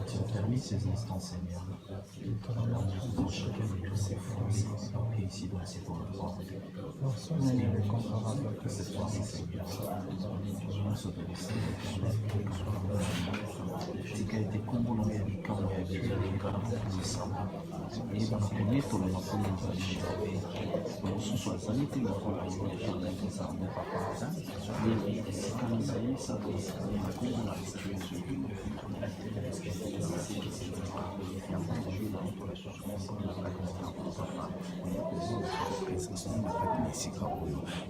Tu as permis ces instants, Seigneur, alors nous avons chacun de ses forces et ici dans ses volontés. Seigneur, comparable que cette fois-ci, Seigneur, nous sommes ici, c'est qu'a été combolé avec quand on a vu le grand puissant. Et dans le premier tour, on a commencé à chercher. On se soit sanité, on a commencé à chercher ça, on n'a pas fait ça. Mais quand nous avons ça, on a commencé à chercher.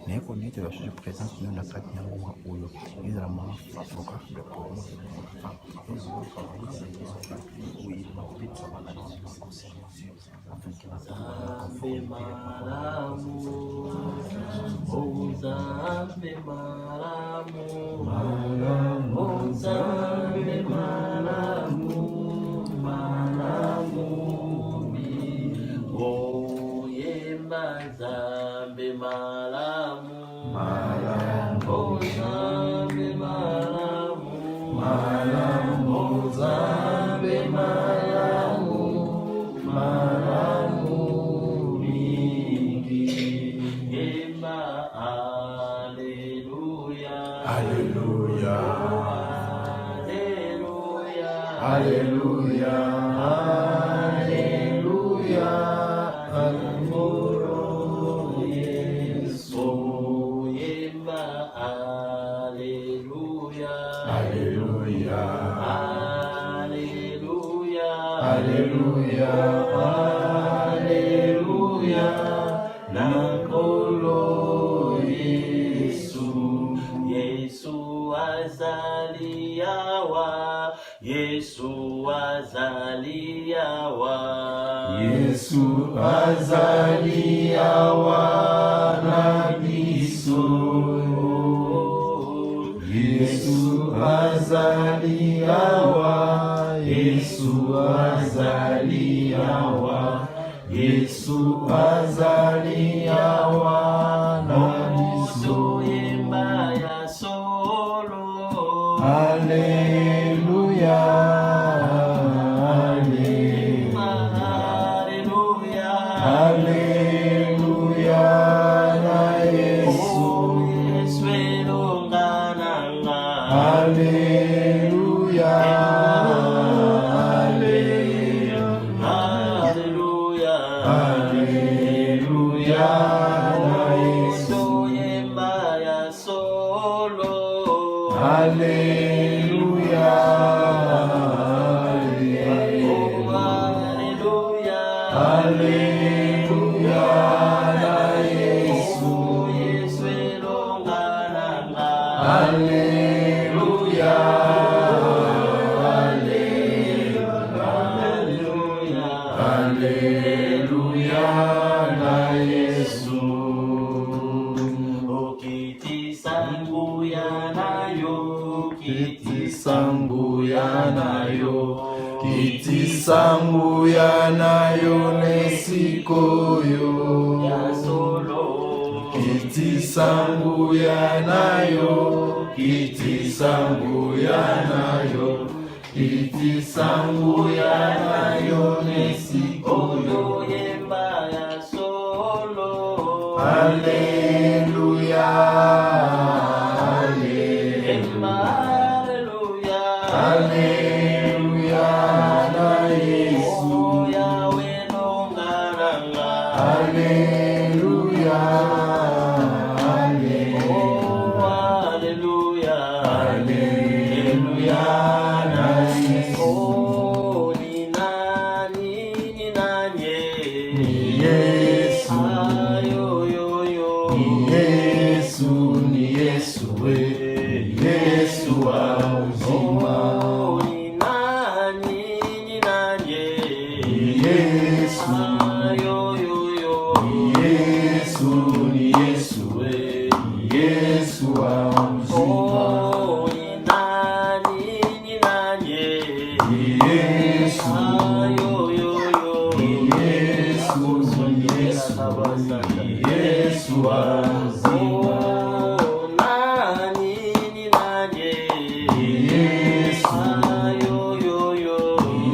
naye konete bashuje presence nous na kati ya mwa oyo ezala mwa fafoka de pour Zambe malamu, oh Zambe malamu, oh Zambe malamu, malamu mi, oh yemba Zambe malamu, oh Zambe malamu, oh Zambe malamu, malamu mingi. Yemba hallelujah, Hallelujah, hallelujah, Hallelujah, hallelujah, Amoro Yesu. Yemba hallelujah, Hallelujah, hallelujah, Hallelujah, hallelujah, Nakolo Yesu. Yesu azaliawa, Yesu azaliawa, Yesu azaliawa na biso. Yesu azaliawa, Yesu azaliawa, Yesu azaliawa na biso. Yemba ya solo, Hallelujah, hallelujah, Hallelujah na Yesu. Yesu elongananga, Hallelujah, hallelujah, Hallelujah na Yesu. Yemba ya solo, Hallelujah, hallelujah, Hallelujah na Yesu. Yesu elongananga, Hallelujah, Hallelujah na Yesu. Okiti sangu yanayo, Kiti sangu yanayo, kiti sangu yanayo nesikoyo. ya solo, Kiti sangu yanayo, kiti sangu yanayo, kiti sangu yanayo nesikoyo. yemba ya solo, Hallelujah, yemba hallelujah, Hallelujah na Yesu. Yawe longananga, Hallelujah, hallelujah, Hallelujah na Yesu. oh ni nani, ni nani, Ni Yesu, ayo yo yo, ni Yesu, ni Yesu we, ni Yesu wa uzima. oh ni nani, ni nani, Ni Yesu, ayo yo yo, ni Yesu. Yesu wa uzima. Nani ni nanye? Yesu.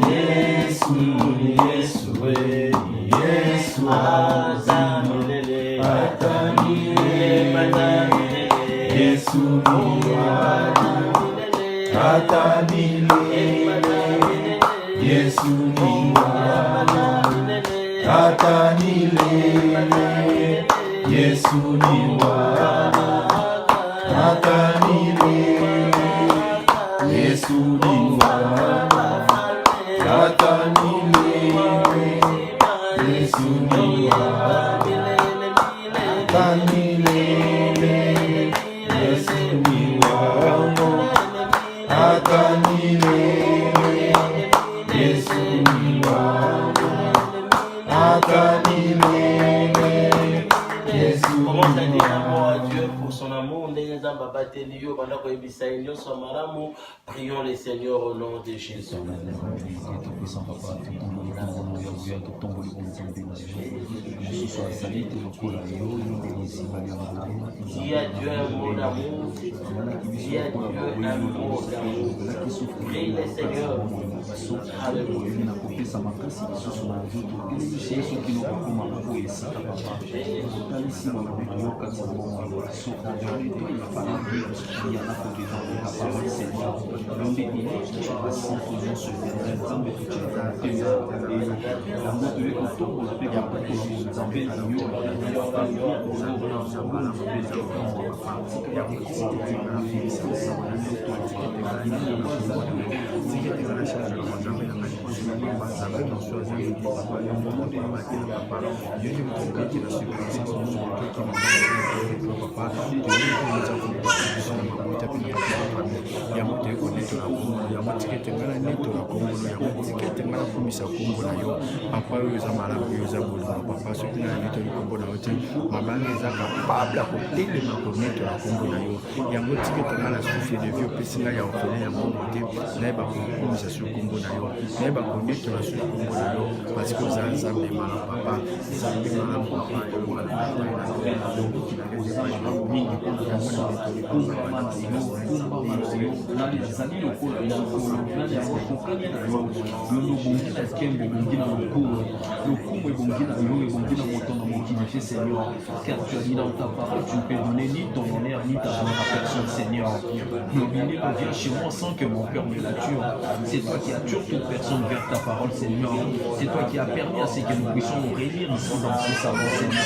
Yesu ni Yesu we. Yesu wa uzima. Atamilele. Yesu ni wa atamilele. Yesu ni wa atamilele. Yesu ni wa atamilele. Yesu ni wa atamilele. Yesu ni wa atamilele. Yesu ni wa atamilele. Yesu ni wa atamilele. Yesu Commence à ni dire amour wa à Dieu pour son amour. Prions les Seigneurs au nom de Jésus. Dis à Dieu un mot d'amour. Dis à Dieu un mot d'amour. Prie le Seigneur. Alléluia. Papa uza malamu uza bolima papa soki na neto likombo na yo te mabanga eza capable ya kotelema koneto na kombo na yo yango tiki etonga na souffle de vie opesi ngai ya ofele ya mbongo te nayeba kokomisa sur kombo na yo nayeba koneto na sur kombo na yo parce que oza nzambe malamu papa nzambe malamu papa Seigneur, car tu as dit dans ta parole, tu ne peux donner ni ton honneur ni ta gloire à personne, Seigneur. Le béni revient chez moi sans que mon cœur me l'attire. C'est toi qui attires toute personne vers ta parole, Seigneur. C'est toi qui as permis à ce que nous puissions nous réunir ici dans ce salon, Seigneur.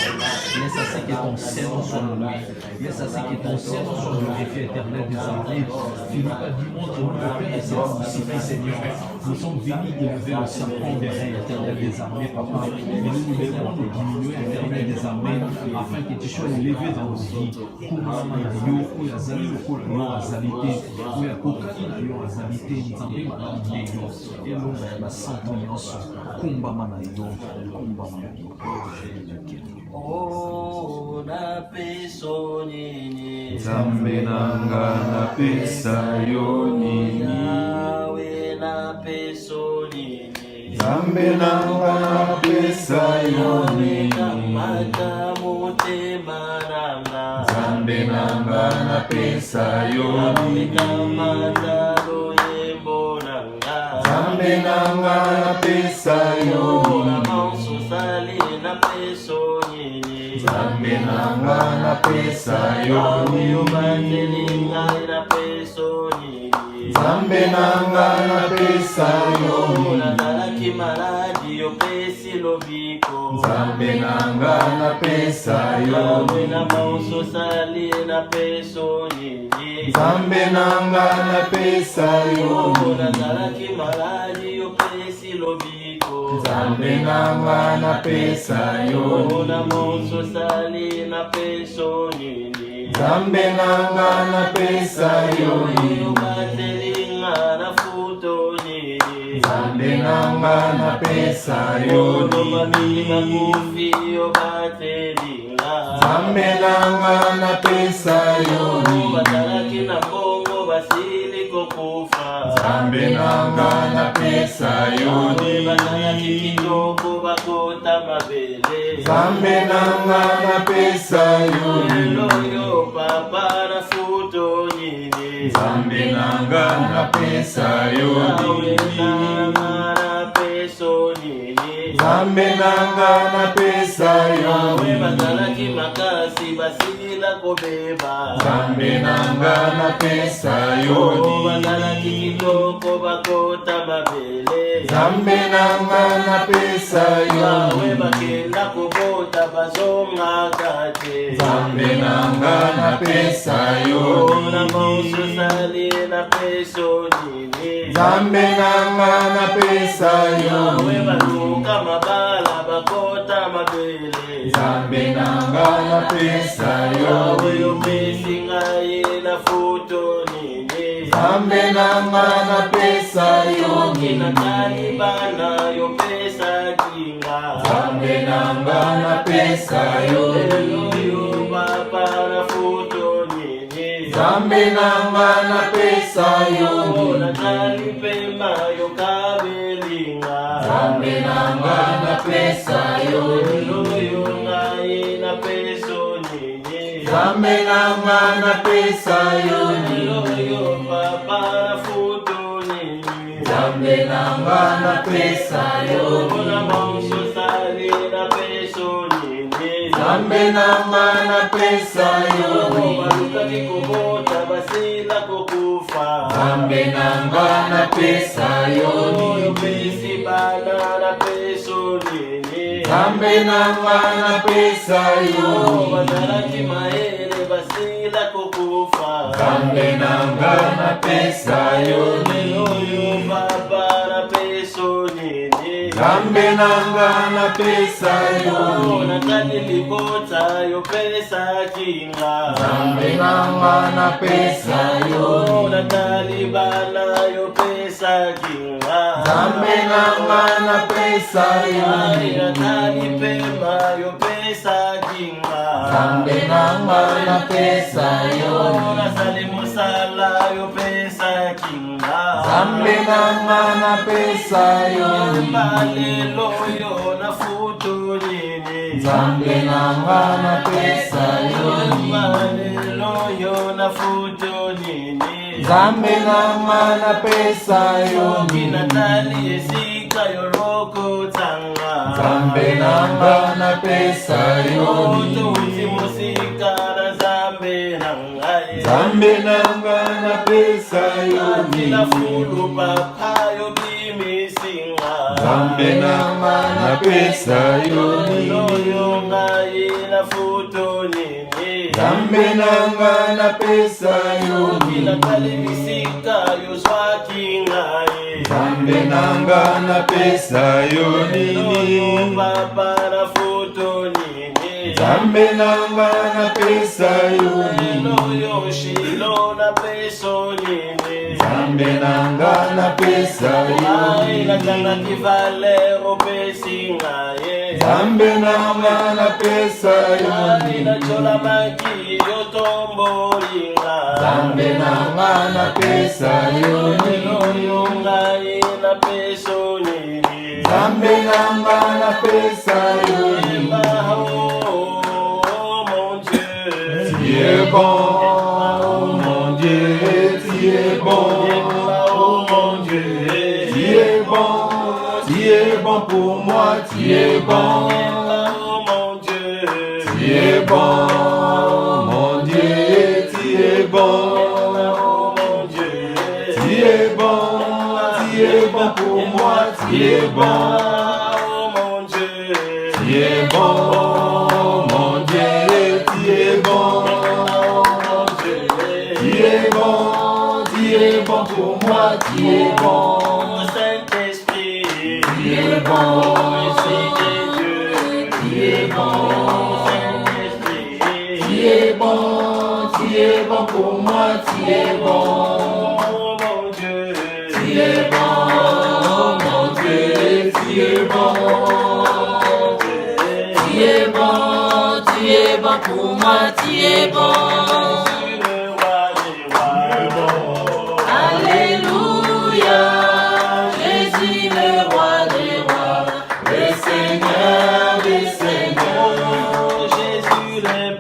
Laisse à ce que ton Seigneur soit loué. Laisse à ce que ton Seigneur soit glorifié éternel des armées. Finis pas du monde que nous le Père et c'est nous, Seigneur. Nous sommes venus élever le serpent des reins éternel des armées, Papa. Et nous nous lèverons de diminuer éternel des armées afin que tu sois élevé dans nos vies. Kumama na yo, oyo azali lokola yo azalité, oyo akokani na yo azalité, nzambe malamu nde yo. Elonga ya basantu nyonso, kumbama na yo, kumbama na yo. Oh, na peso nini Nzambe nanga napesa yo nini Yawe na peso nini Nzambe nanga napesa yo nini Kamata motema nanga Nzambe nanga napesa yo nini Kamata loyembo nanga Nzambe nanga napesa yo nini Sali na peso nini Nzambe nanga napesa yo nini na peso nini Nzambe nanga napesa yo nini Nazalaki maladi yopesi lobiko Nzambe nanga napesa yo nini na mauso sali na peso nini Nzambe nanga napesa yo nini Nazalaki maladi yopesi lobiko Nzambe nanga napesa yo nini na mauso sali na peso nini Nzambe nanga napesa yo nini na futo nini Nzambe nanga napesa yo nini Nzambe nanga napesa yo nini bazalaki na bongo basili kokufa Nzambe nanga napesa yo nini bazalaki kitoko bakota mabele Nzambe nanga napesa pesa yo Eloyo papa na futo nini Zambe nanga na pesa yo na peso nini Zambe nanga na pesa yo we bazalaki makasi basila kobeba Zambe nanga na pesa yo bazalaki kitoko bakota mabele Zambe nanga na pesa yo we bakenda kobota bazonga kate Zambe nanga na pesa yo na mauso sali na peso nini Zambe nanga na pesa yo we baluka mabala bakota mabele Zambe nanga na pesa yo we yopesi ngai na futo nini Zambe nanga na pesa yo kina talibana yopesa kinga Zambe nanga na pesa yo Eloyo papa na futo nini Zambe nanga na pesa yo na talipema yokabelinga Zambe nanga na pesa yo Eloyo ngai na peso nini Zambe nanga na pesa yo Eloyo papa na futo nini Zambe nanga na pesa yo na mauso sali na peso nini Zambe nanga na pesa yo baluka kikobota basila kokufa Zambe nanga na pesa yo yopesi bana na peso nini Zambe nanga na pesa yo bazalaki maele basila kokufa Zambe nanga na pesa yo Eloyo papa na peso nini Zambe nanga na pesa yo nakati libota yopesa kinga Zambe nanga na pesa yo natalibana yopesa kinga Zambe nanga na pesa yo natalipema yopesa kinga Zambe nanga na pesa yo nasali mosala yopesa kinga Zambe nanga na pesa yo balelo yo na futo nini Zambe nanga na pesa yo balelo yo na futo nini Zambe nanga na pesa yo kinatali esika yoroko tanga Zambe nanga na pesa yo tuti musika na zambe nangai Zambe nanga na pesa yo na fulu papa yo bimisinga Zambe nanga na pesa yo yo ngai na futo nini Zambe nanga na pesa yo kinatali misika yo swaki ngai Zambe nanga na pesa yo nini papa na futo nini Zambe nanga na pesa yo nini yo shilo na peso nini Zambe nanga na pesa yo ai na nini tanga kivalero pesinga ye Zambe nanga na pesa yo ai na nini chola maki yo tombolinga Zambe nanga na pesa yo nini yo ngai na peso nini Zambe nanga na pesa yo nini oh mon Dieu Tu es bon, oh mon Dieu, tu es bon, oh mon Dieu, tu es bon pour moi, tu es bon, oh mon Dieu tu es bon, oh mon Dieu, tu es bon, oh mon Dieu tu es bon pour moi, tu es bon, oh mon Dieu tu es bon, oh mon Dieu, tu es bon. Tu es bon pour moi, tu es bon. Saint-Esprit, Tu es bon, Esprit de Dieu, tu es bon. Saint-Esprit, Tu es bon pour moi, tu es bon. oh mon Dieu, Tu es bon, oh mon Dieu, tu es bon. Tu es bon pour moi, tu es bon. le roi des rois, Alléluia, Jésus le roi des rois, le Seigneur des seigneurs. Jésus le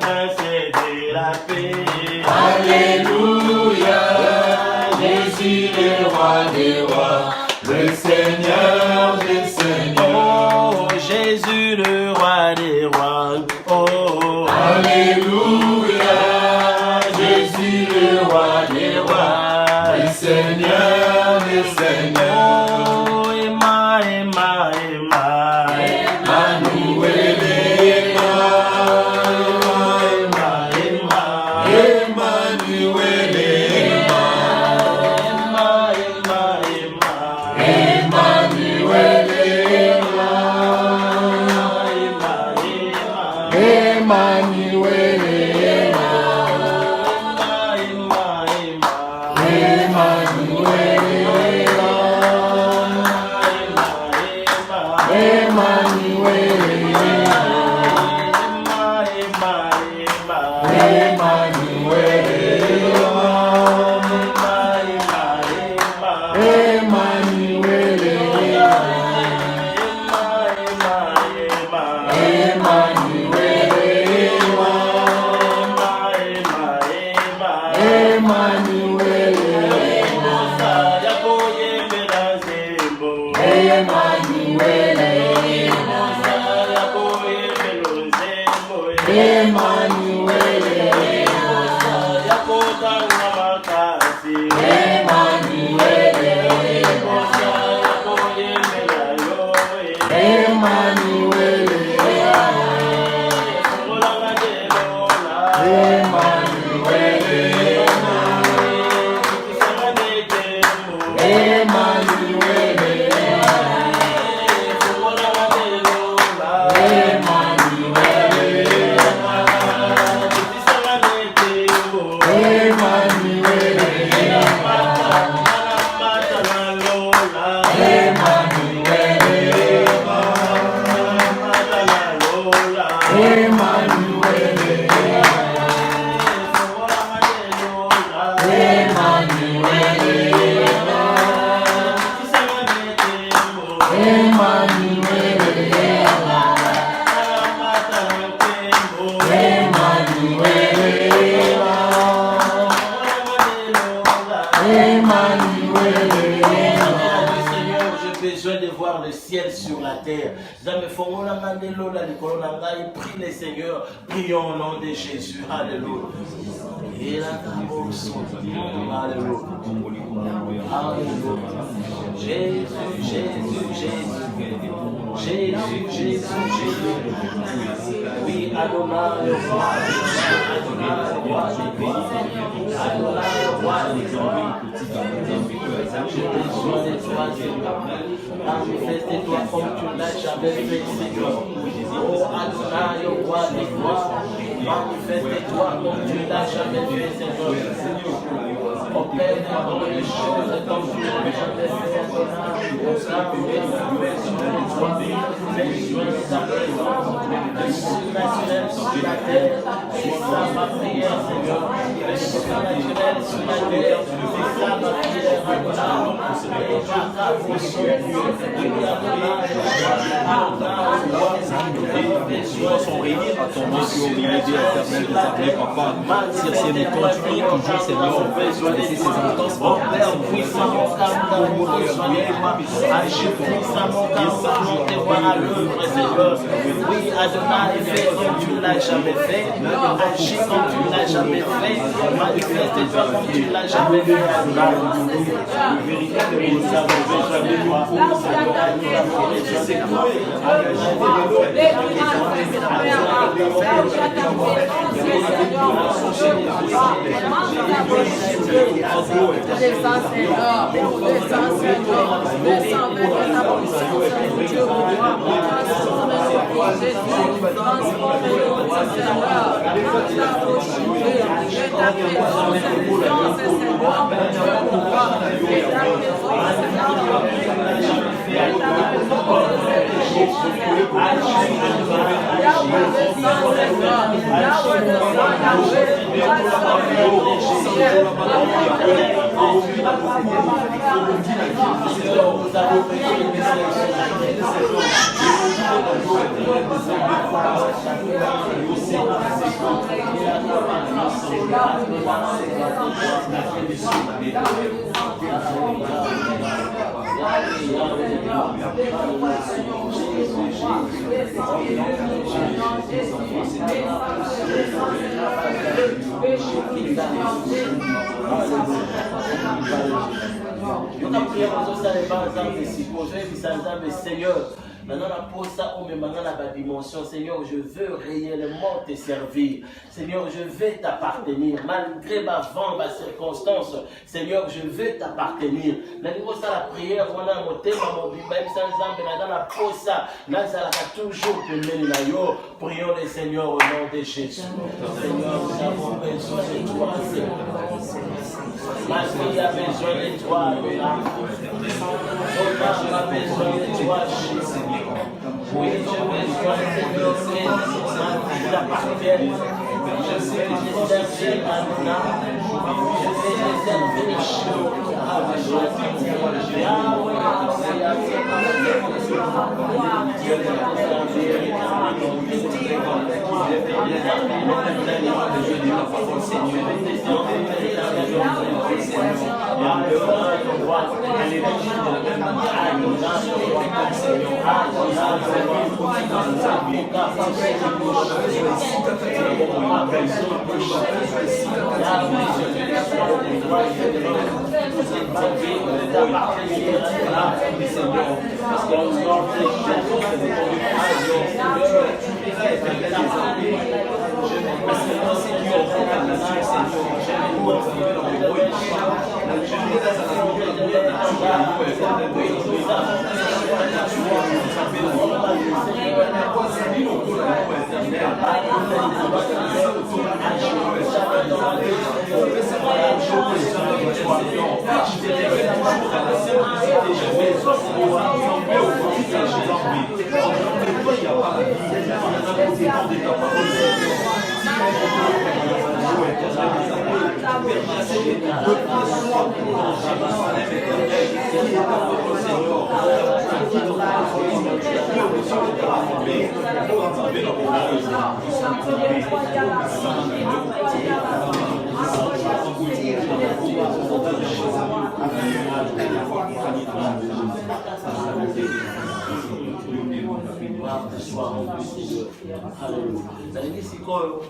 Prie les seigneurs, prions au nom de Jésus. Alléluia. Et la Alléluia. Jésus, Jésus, Jésus. Jésus, Jésus, Jésus. Oui, Adonai, le roi. Adonai, le roi des pays. Adonai, le roi des gloires. J'ai besoin de toi, Seigneur. Manifeste-toi comme tu n'as jamais fait, Seigneur. Oh Adonai, le roi des gloires, manifeste-toi comme tu n'as jamais fait, Seigneur. Opère les choses comme tu n'as jamais fait, Adonai. Nous avons besoin de toi, besoin de ta présence, le surnaturel sur la terre. C'est ça ma prière, Seigneur. Le surnaturel sur la terre, c'est ça ma prière, Adonai. Et Jacob, vous sommes les gens sont réunis à ton nom sur l'unité éternelle de ta vie, papa. Si c'est nous continuer toujours, Seigneur, laisser ces intenses Père puissant, mon cœur, agis puissamment, car je te vois à l'œuvre, Seigneur. Oui, Adonai, fais comme tu ne l'as jamais fait, agis comme tu ne l'as jamais fait, manifeste-toi comme tu ne l'as jamais fait, Adonai. Descends, Seigneur. Descends, Seigneur. Descends vers ta puissance, Dieu, mon roi. Jésus, transforme-nous, Seigneur. Et ta présence, Seigneur, mon Dieu, mon roi. Et ta présence, Seigneur, Seigneur, maintenant la pose ça au même moment la dimension. Seigneur, je veux réellement te servir. Seigneur, je veux t'appartenir. Malgré ma vent, ma circonstance, Seigneur, je veux t'appartenir. La prière, on a mon thème, mon bible, dans la pose ça, là, ça va toujours te mener. Prions le Seigneur au nom de Jésus. Seigneur, nous avons besoin de toi, Seigneur. Ma fille a besoin de toi, Seigneur. Son âme a besoin de toi, Jésus. Oui, je veux, Seigneur, que vous appartienne. Je sais réserver à mon âme. Je sais réserver les choses à ma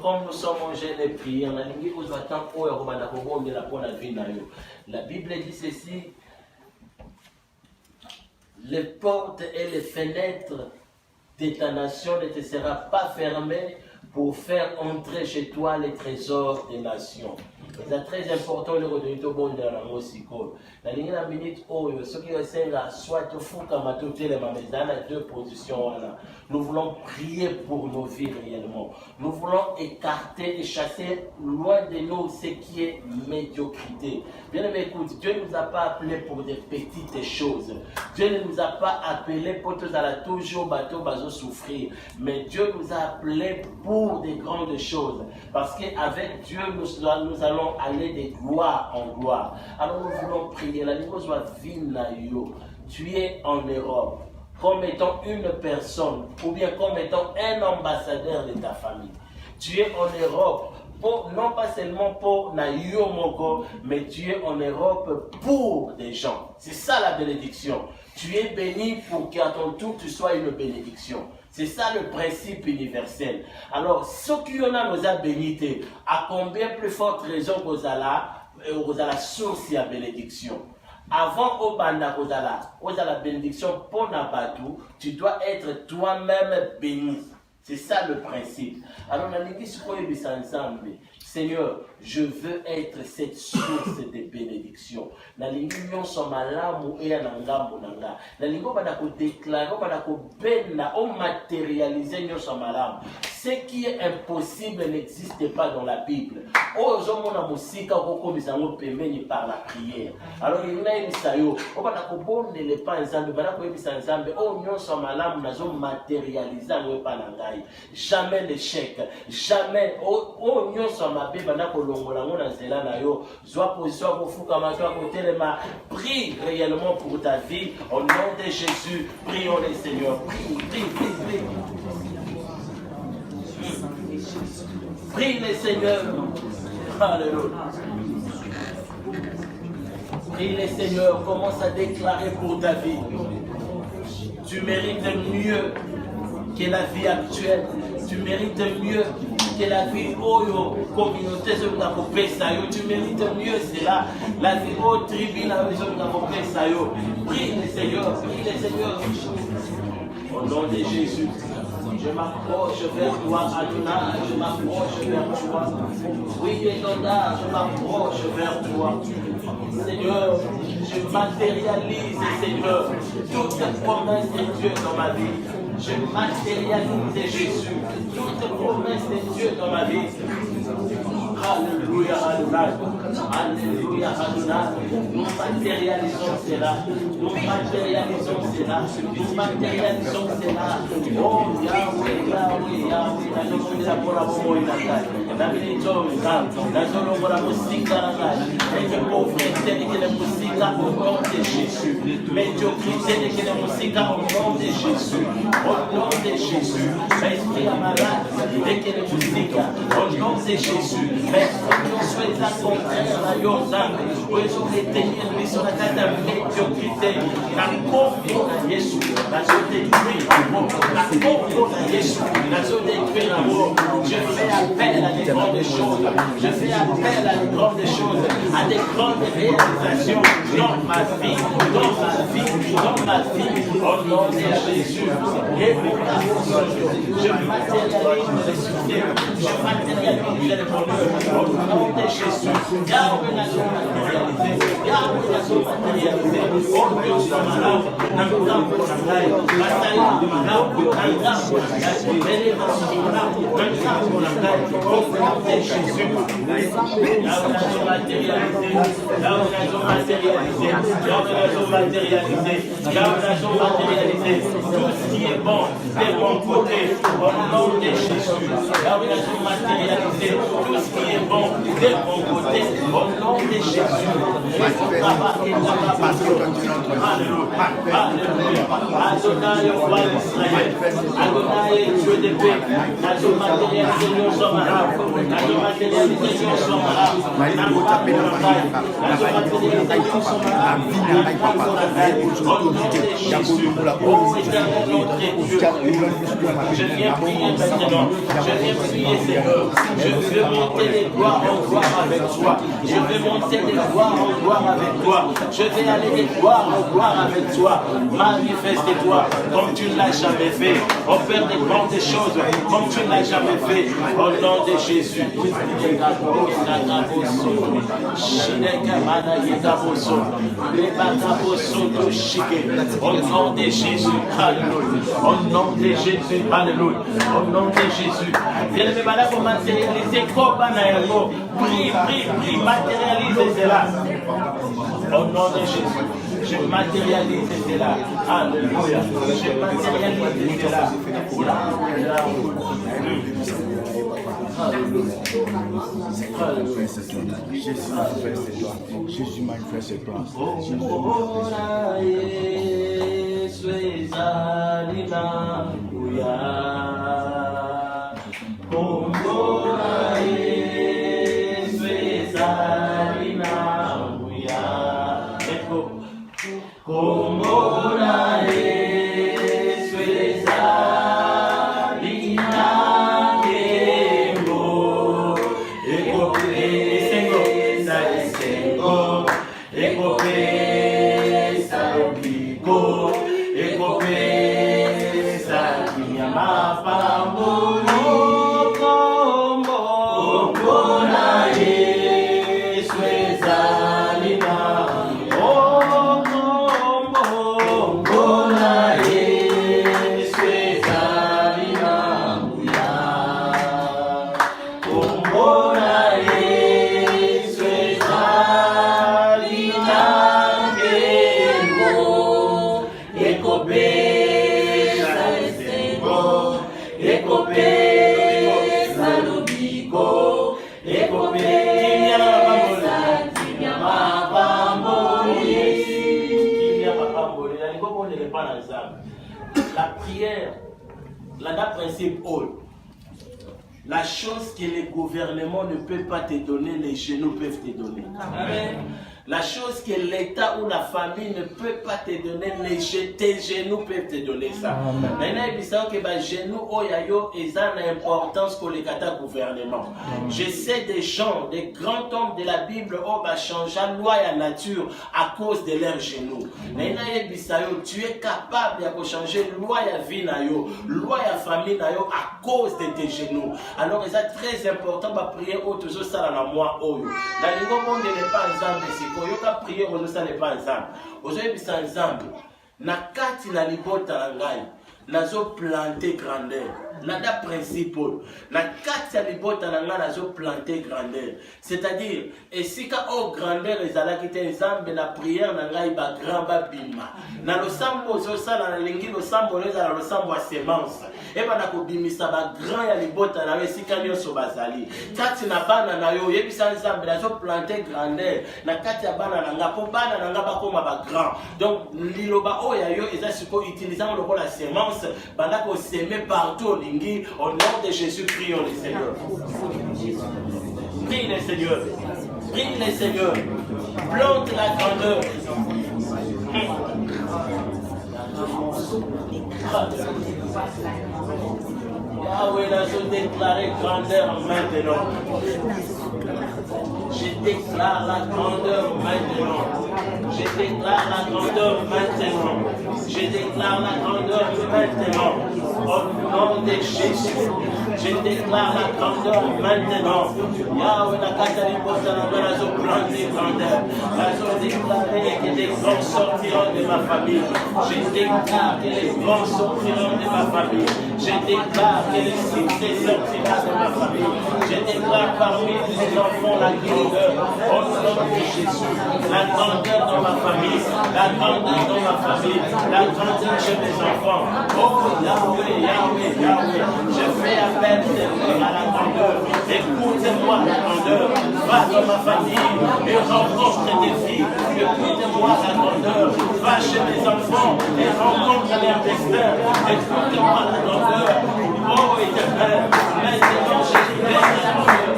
Comme nous sommes en jeûne et prière, la Bible dit ceci: les portes et les fenêtres de ta nation ne te seront pas fermées pour faire entrer chez toi les trésors des nations. C'est très important de retenir au bon de la musique. La ligne de minute, ce qui est soit au fond comme à toutes les deux positions. Nous voulons prier pour nos vies réellement. Nous voulons écarter et chasser loin de nous ce qui est médiocrité. Bien aimé, écoute, Dieu ne nous a pas appelés pour des petites choses. Dieu ne nous a pas appelés pour tous à la toujours bateau souffrir. Mais Dieu nous a appelés pour des grandes choses. Parce qu'avec Dieu, nous allons aller de gloire en gloire. Alors nous voulons prier. La ligne soit vinayo. Tu es en Europe comme étant une personne ou bien comme étant un ambassadeur de ta famille. Tu es en Europe non pas seulement pour Nayo Moko, mais tu es en Europe pour des gens. C'est ça la bénédiction. Tu es béni pour qu'à ton tour tu sois une bénédiction. C'est ça le principe universel. Alors, ce qui nous a béni, à combien plus forte raison vous allez source à bénédiction. Avant au banda la bénédiction pour Nabatu, tu dois être toi-même béni. C'est ça le principe. Alors, on a dit ensemble, Seigneur, je veux être cette source de bénédiction. La ligne sommes là et à nanga. La ligne va déclarer, on matérialiser nous sommes là. Ce qui est impossible n'existe pas dans la Bible. Oh, je m'en musique par la prière. Alors il y a une sayo. On va bon ne pas ensemble. Oh, nous sommes là, nous avons matérialisé nous pas nangai. Jamais l'échec, jamais. Oh, nous sommes là, prie réellement pour ta vie. Au nom de Jésus, prions les Seigneurs. Prie. Prie les Seigneurs. Alléluia. Prie les Seigneurs. Commence à déclarer pour ta vie. Tu mérites mieux que la vie actuelle. Tu mérites mieux que la vie au communauté tu mérites mieux cela. La vie au tribunal prie les Seigneurs. Au nom de Jésus. Je m'approche vers toi, Adonai, je m'approche vers toi. Oui, Edonda, je m'approche vers toi. Seigneur, je matérialise, Seigneur, toutes promesses de Dieu dans ma vie. Je matérialise, Jésus, toutes promesses de Dieu dans ma vie. Alléluia, Adonai. Alléluia, nous matérialisons cela. Nous matérialisons cela. Nous matérialisons cela. Oh, Yahweh, Yahweh, Yahweh. Nazomondela mpona bomoi na ngai. Nabini nzonga. Nazolongola mosika na ngai. Eke pauvreté ekele mosika au nom de Jésus. Médiocrité ekele mosika au nom de Jésus. Au nom de Jésus. Esprit à malade ekele mosika au nom de Jésus. Personne ne souhaite la contraire na yo nzambe. Oyo retenir biso na kati ya médiocrité. Na kombo na Yesu. Nazodétruire amour. Na kombo na Yesu. Nazodétruire amour. Je fais appel à des grandes choses. Je fais appel à des grandes choses. À des grandes réalisations dans ma vie. Dans ma vie. Dans ma vie. Au nom de Jésus. Et je matérialise le succès. Je matérialise le bonheur. Au nom de Jésus. Yahweh n'a pas matérialisé. Yahweh n'a pas matérialisé. Oh Dieu, c'est malade. N'a pas matérialisé. Bataille de malade. N'a pas matérialisé. Élévation de malade. N'a pas matérialisé. Au nom de Jésus. Yahweh n'a pas matérialisé. Yahweh n'a pas matérialisé. Yahweh n'a pas matérialisé. Yahweh n'a pas matérialisé. Tout ce qui est bon, de mon côté. Au nom de Jésus. Yahweh n'a pas matérialisé. Tout ce qui est bon, de mon côté. Au nom de Jésus. Alléluia. Adonai, roi d'Israël. Adonai, Dieu de paix. Nazo matérialisé, nous sommes là. Nazo matérialisé, nous sommes là. Nazo matérialisé, nous sommes là. Au nom de Jésus. Oh, éternel, notre Dieu. Je viens prier maintenant. Je viens prier, Seigneur. Je veux monter les gloires en gloire avec toi. Je veux monter les gloires en gloire avec toi. Je vais aller des gloires en gloire avec toi. Manifeste-toi comme tu ne l'as jamais fait. Opère des grandes choses comme tu ne l'as jamais fait. Au nom de Jésus. Au nom de Jésus. Alléluia. Au nom de Jésus. Alléluia. Au nom de Jésus. Bien-aimé, madame, pour matérialiser comme un prie, prie, prie, matérialise cela. Au nom de Jésus. Je matérialise cela. Alléluia. Je matérialise cela. Jésus manifeste-toi. La prière, la principe la chose que les gouvernements ne peuvent pas te donner, les genoux peuvent te donner. Amen. La chose que l'État ou la famille ne peut pas te donner, tes genoux peuvent te donner ça. Maintenant, il y a que les genoux, ils ont une importance pour les gouvernements. Je sais des gens, des grands hommes de la Bible, qui ont changé la loi et la nature à cause de leurs genoux. Maintenant, tu es capable de changer la loi et la vie, la loi et la famille à cause de tes genoux. Alors, c'est très important de prier autour de ça dans moi. Dans le monde n'est pas ensemble. Yoka prier on ne sale pas ensemble. Ozoye bisa ensemble. Na kati na libota la ngai. Nazo planter grandeur. Nada principal. La carte ya libota na nga nazo planter grandeur. C'est-à-dire, et si ka o grandeur ezala kite nzambe na prière na ngai ba grand ba bima. Na losambo zo sala na lengi losambo leza na losambo a semence. Et ba na ko bimisa ba grand ya libota na esika nyonso bazali. Kati na bana na yo yebisa nzambe nazo planter grandeur. Na kati ya bana na nga po bana na nga ba koma ba grand. Donc liloba o ya yo eza siko utilisant le la semence bana ko semer partout. Au nom de Jésus, prions le Seigneur. Prie le Seigneur. Prie le Seigneur. Plante la grandeur. Yahweh, nous déclarer grandeur maintenant. Je déclare la grandeur maintenant. Je déclare la grandeur maintenant. Je déclare la grandeur maintenant. Au nom de Jésus. Je déclare la grandeur maintenant. Yahweh, la Cataribota, la maison planter grandeur. La déclarer que les grands sortiront de ma famille. Je déclare que les grands sortiront de ma famille. Je déclare que les succès sortira de ma famille. Je déclare parmi les enfants la grandeur. Au nom de Jésus. La grandeur dans ma famille. La grandeur dans ma famille. La grandeur chez mes enfants. Oh Yahweh, Yahweh, Yahweh. Je fais appel à la grandeur. Écoutez-moi la grandeur. Va dans ma famille et rencontre des filles. Écoutez-moi la grandeur. Va chez mes enfants et rencontre leur destin. Écoutez-moi la grandeur. Oh éternel, maintenant je libère la grandeur.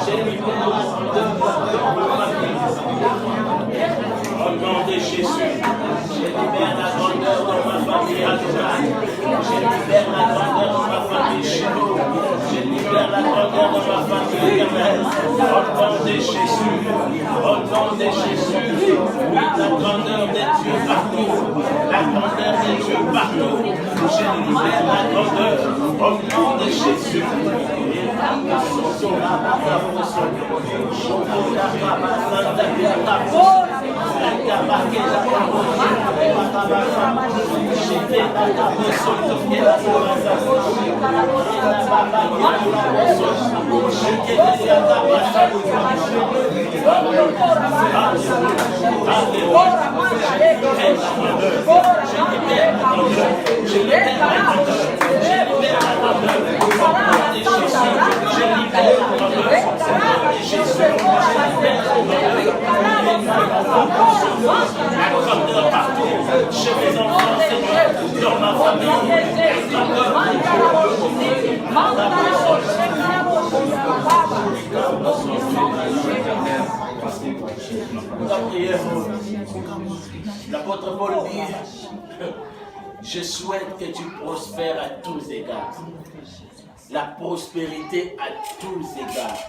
Je libère la grandeur dans ma famille. Au nom de Jésus, je libère la grandeur dans ma famille Adonai. Je libère la grandeur dans ma famille Shiloh. Je libère la grandeur dans ma famille éternelle. Au nom de Jésus, au nom de Jésus, oui, la grandeur des dieux partout. La grandeur des dieux partout. Je libère la grandeur au nom de Jésus. Chez mes enfants, Seigneur, dans ma famille, l'apôtre Paul dit, je souhaite que tu prospères à tous égards. La prospérité à tous égards.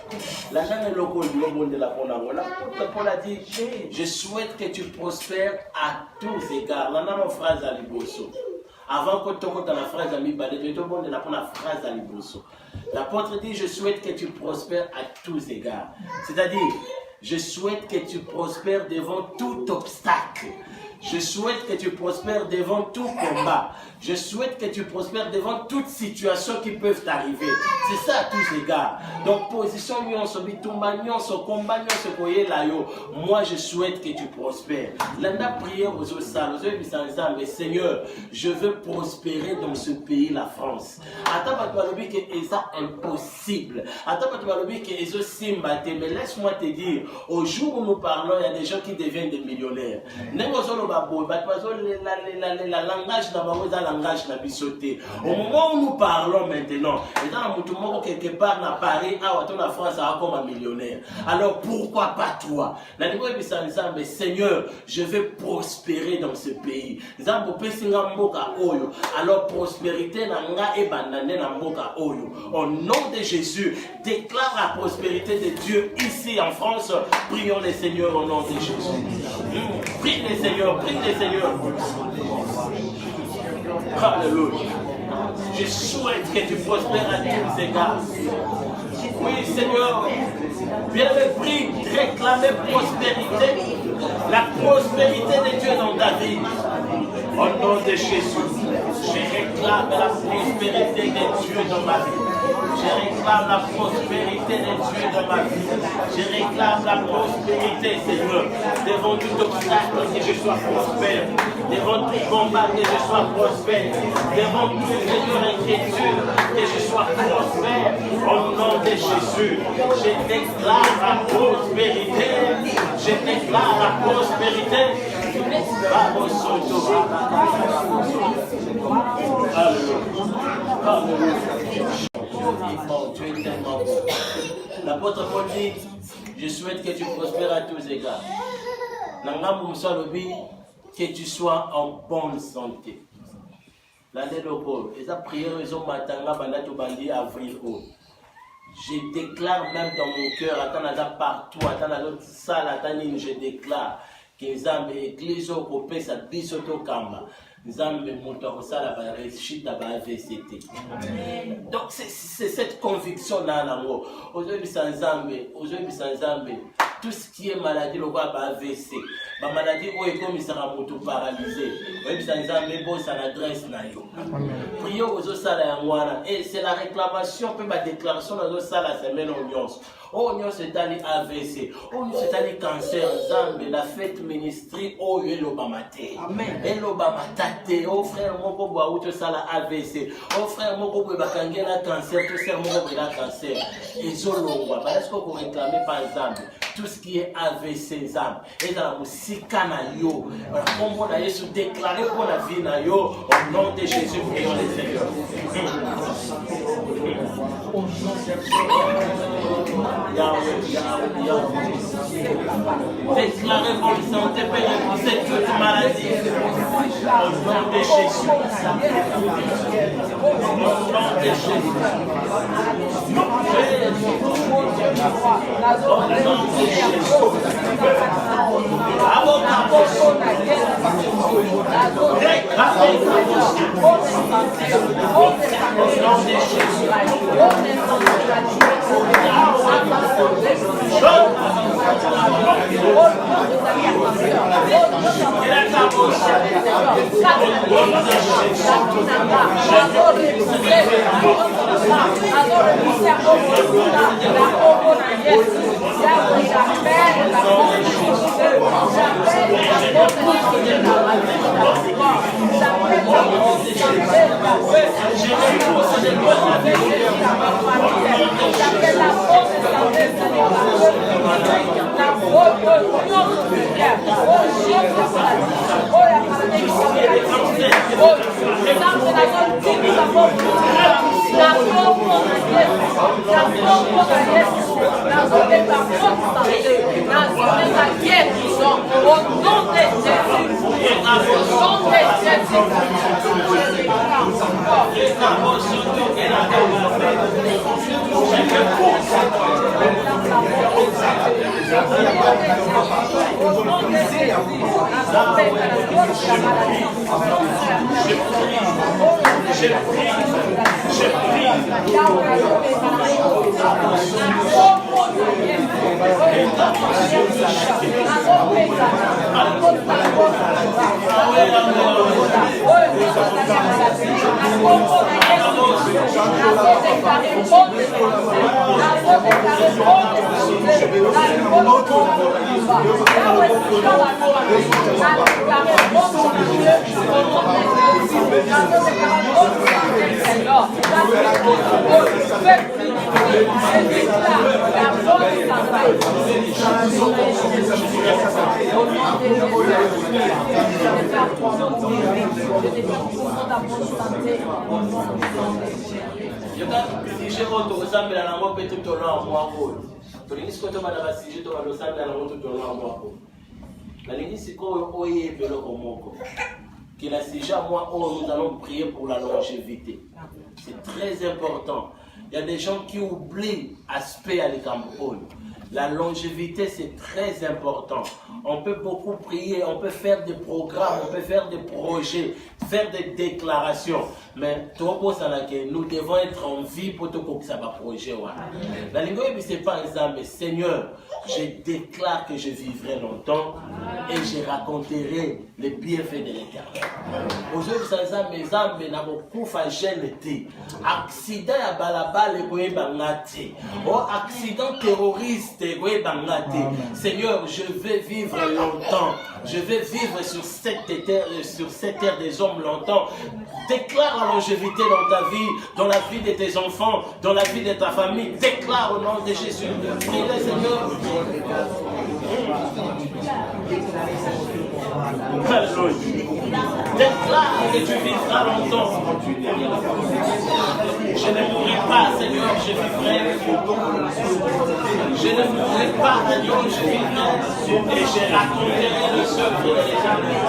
L'apôtre Paul a dit, je souhaite que tu prospères à tous égards. Là, on a une phrase à Liboso. Avant que tu aies la phrase à Mibale, tu as la phrase à Liboso. L'apôtre dit, je souhaite que tu prospères à tous égards. C'est-à-dire, je souhaite que tu prospères devant tout obstacle. Je souhaite que tu prospères devant tout combat. Je souhaite que tu prospères devant toute situation qui peuvent t'arriver. C'est ça à tous égards. Donc, position, combat, moi, je souhaite que tu prospères. L'anda prière aux mais Seigneur, je veux prospérer dans ce pays, la France. Attends, tu que c'est impossible. Attends, que c'est simba. Mais laisse-moi te dire, au jour où nous parlons, il y a des gens qui deviennent des millionnaires. La langage n'a bisoté. Au moment où nous parlons maintenant, et dans tout le monde quelque part dans Paris, la France a comme un millionnaire. Alors pourquoi pas toi? Mais Seigneur, je veux prospérer dans ce pays. Alors prospérité au nom de Jésus, déclare la prospérité de Dieu ici en France. Prions les Seigneurs au nom de Jésus. Prie les Seigneurs, prie les Seigneurs. Alléluia. Je souhaite que tu prospères à tous égards. Oui, Seigneur. Viens me prier, réclamer prospérité. La prospérité de Dieu dans ta vie. Au nom de Jésus, je réclame la prospérité de Dieu dans ma vie. Je réclame la prospérité de Dieu dans ma vie. Je réclame la prospérité, Seigneur. Devant tout obstacle, que je sois prospère. Devant tout combat, que je sois prospère. Devant toute inquiétude, que je sois prospère. Au nom de Jésus, je déclare la prospérité. Je déclare la prospérité. Tu es tellement bon. L'apôtre Paul dit, je souhaite que tu prospères à tous égards. Que tu sois en bonne santé. L'année de Paul, et sa prière, ils ont matin, avril. Je déclare même dans mon cœur, attends partout, attends dans l'autre salle, attends, je déclare que Nzambe église au copé sa bisoto kamba. Nzambe monto sala ba réussite ba VCT. Donc c'est cette conviction là nango. Aujourd'hui sans Nzambe, tout ce qui est maladie le ba AVC. Ba maladie o comme ça moto paralysé. Aujourd'hui sans Nzambe bo sa adresse na yo. Prions aux sala ya ngwana et c'est la réclamation pe ba déclaration dans sala semaine once. Oh, nous c'est allé AVC. Oh, nous c'est allé cancer. Zambe, la fête ministry. Oh, l'Obamate. Amen. L'Obamate. Oh, frère, mon coco, ou tout ça la AVC. Oh, frère, mon coco, la cancer. Tout ça, mon coco, la cancer. Et Zolongwa. Parce qu'on peut réclamer par Zambe. Tout ce qui est AVC, Zambe. Et dans la musique, yo. Voilà, comment on a Jésus déclaré pour la vie, yo. Au nom de Jésus, prions les Seigneurs. Déclarez bonne santé, Père, pour cette toute maladie. Au nom de Jésus. Au nom de Jésus. Au nom de Jésus. Nous allons prier pour la longévité. C'est très important. Il y a des gens qui oublient l'aspect à l'écambole. La longévité, c'est très important. On peut beaucoup prier, on peut faire des programmes, on peut faire des projets, faire des déclarations. Mais nous devons être en vie pour tout ça va projet. La ligne, c'est pas exemple, Seigneur, je déclare que je vivrai longtemps et je raconterai les bienfaits de l'Éternel. Aujourd'hui, ça mes âmes n'a beaucoup fait gêner. Accident à balabal et bangati. Oh, accident terroriste et bangati. Seigneur, je vais vivre longtemps. Je vais vivre sur cette terre des hommes longtemps. Déclare la longévité dans ta vie, dans la vie de tes enfants, dans la vie de ta famille. Déclare au nom de Jésus. Prie le Seigneur. Déclare que tu vivras longtemps. Je ne mourrai pas, Seigneur, je vivrai. Je ne mourrai pas, Seigneur, je vivrai. Et je raconterai le secret de l'Éternel.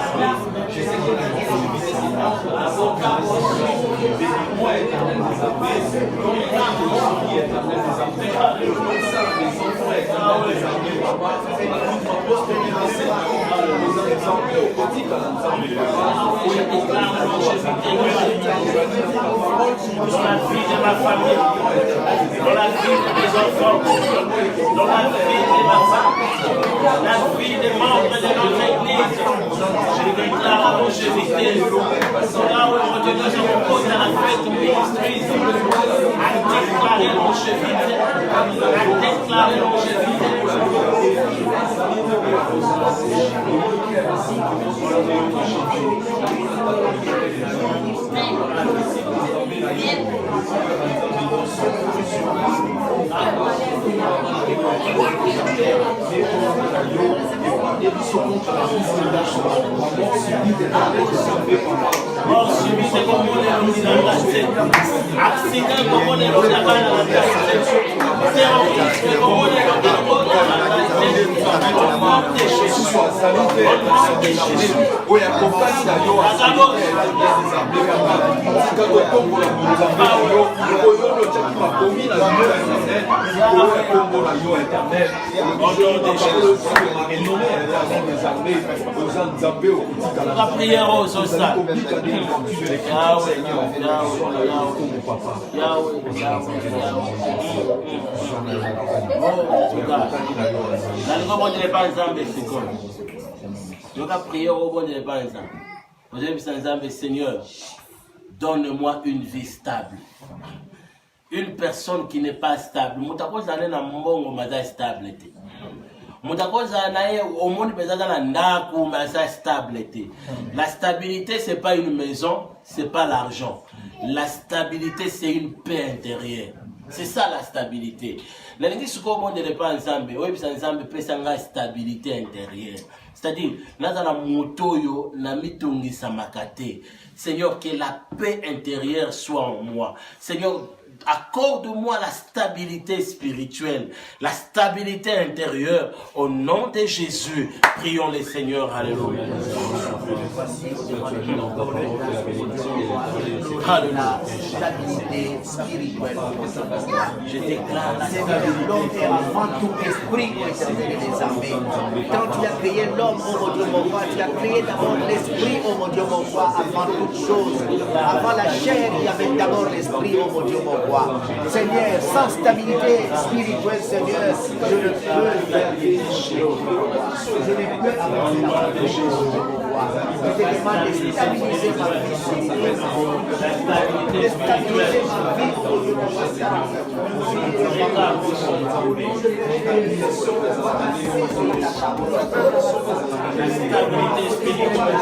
Dans la vie de ma famille, dans la vie de mes enfants, dans la vie de ma femme, la vie des membres de notre église, je déclare la longévité. Là où aujourd'hui nous sommes posés à la fête ministries, à déclarer longévité, à déclarer longévité. Mort subie, c'est comme on est aussi dans la scène. Accident, comme on est dans la scène. Terrorisme, comme on est dans la scène. Au nom de Jésus. Au nom de Jésus. La prière aux Osa. Seigneur, donne-moi une vie stable. Une personne qui n'est pas stable. La stabilité, ce n'est pas une maison, ce n'est pas l'argent. La stabilité, c'est une paix intérieure. C'est ça la stabilité. La stabilité intérieure. C'est-à-dire, Seigneur, que la paix intérieure soit en moi. Seigneur, accorde-moi la stabilité spirituelle, la stabilité intérieure. Au nom de Jésus, prions le Seigneur. Alléluia. La stabilité spirituelle. Je déclare la stabilité. L'homme est avant tout esprit, éternel des armées. Quand tu as créé l'homme, oh mon Dieu, mon roi, tu as créé d'abord l'esprit, oh mon Dieu, mon roi, avant toute chose. Avant la chair, il y avait d'abord l'esprit, oh mon Dieu, mon roi. Seigneur, sans stabilité spirituelle, Seigneur, je ne peux faire des choses. Je ne peux avancer dans la Jésus, mon roi. Je te demande de stabiliser ma vie spirituelle. De stabiliser ma vie au Dieu, mon roi. La stabilité spirituelle.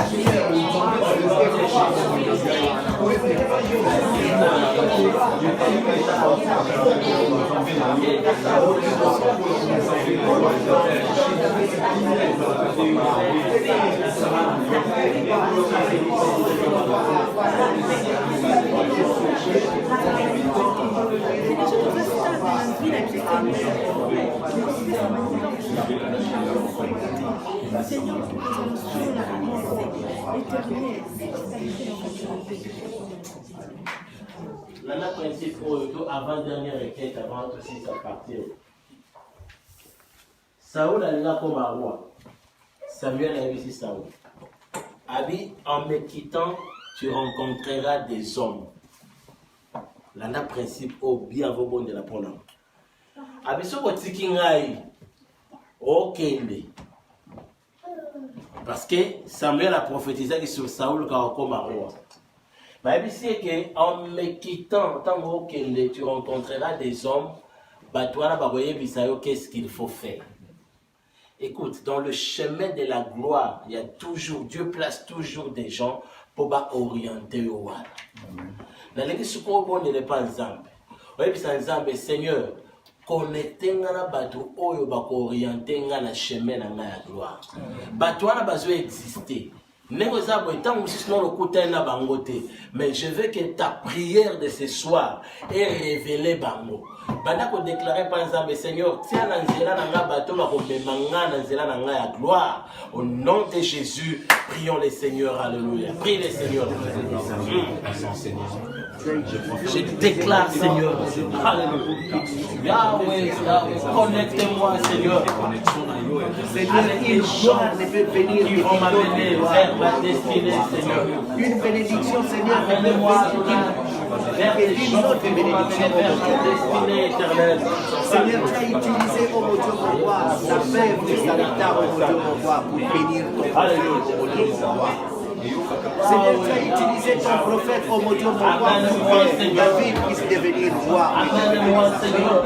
La principe avant dernière requête, avant aussi ça partir. Saoul a comme un roi. Samuel a ici Saoul. Abi, en me quittant, tu rencontreras des hommes. Là, le principe, au bien, au bon de la pronom. Abi, ce que tu as ok. Parce que Samuel a prophétisé sur Saoul comme un roi. Mais c'est que en me quittant, tant que tu rencontreras des hommes, qu'est-ce qu'il faut faire? Écoute, dans le chemin de la gloire, il y a toujours, Dieu place toujours des gens pour orienter au wala. Dans les ce qu'on ne pas ensemble. Oui, puis Seigneur, connecter na bateau oyo ba orienter na la chemin na la gloire. Bateau na besoin exister. Mais je veux que ta prière de ce soir ait révélé Bango. Bandako déclarer par exemple, Seigneur, tiens l'anzela nanga bateau ma komemanga l'anzela nanga ya gloire. Au nom de Jésus, prions le Seigneur, alléluia. Prie le Seigneur. Je déclare, Seigneur, Yahweh, connectez-moi, Seigneur. Seigneur, une gloire ne peut venir qui vont m'amener vers ma destinée, Seigneur. Une bénédiction, Seigneur, Amenez-moi vers des choses qui vont m'amener vers ma destinée éternelle. Seigneur, tu as utilisé, oh mon Dieu, mon roi, la fève de Salita, oh mon Dieu, mon roi, pour bénir ton peuple, oh mon Dieu, mon roi. Seigneur, tu as utilisé ton prophète, oh mon Dieu, mon roi, pour que David puisse devenir roi. Amenez-moi, Seigneur.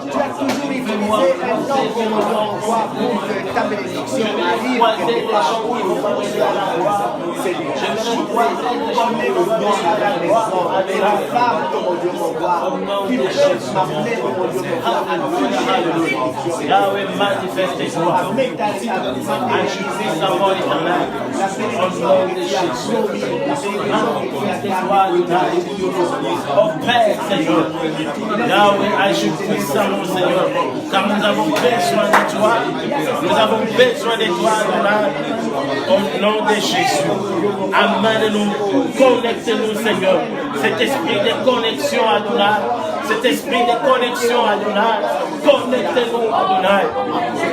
Tu as toujours utilisé un homme, oh mon Dieu, mon roi, pour que ta bénédiction arrive quelque part où il va aller à la roi. Seigneur, je connais le nom à la maison et la femme, oh mon Dieu, mon roi, qui peuvent m'amener, oh mon Dieu, mon roi, à la bénédiction. Yahweh, manifeste-toi. Agis sa mort éternelle. Oh Père, Seigneur, Yahweh, agis puissamment, Seigneur, car nous avons besoin de toi, nous avons besoin de toi, au nom de Jésus. Amène-nous, connecte-nous, Seigneur, cet esprit de connexion à Adonai, cet esprit de connexion à Adonai, connecte-nous, Adonai.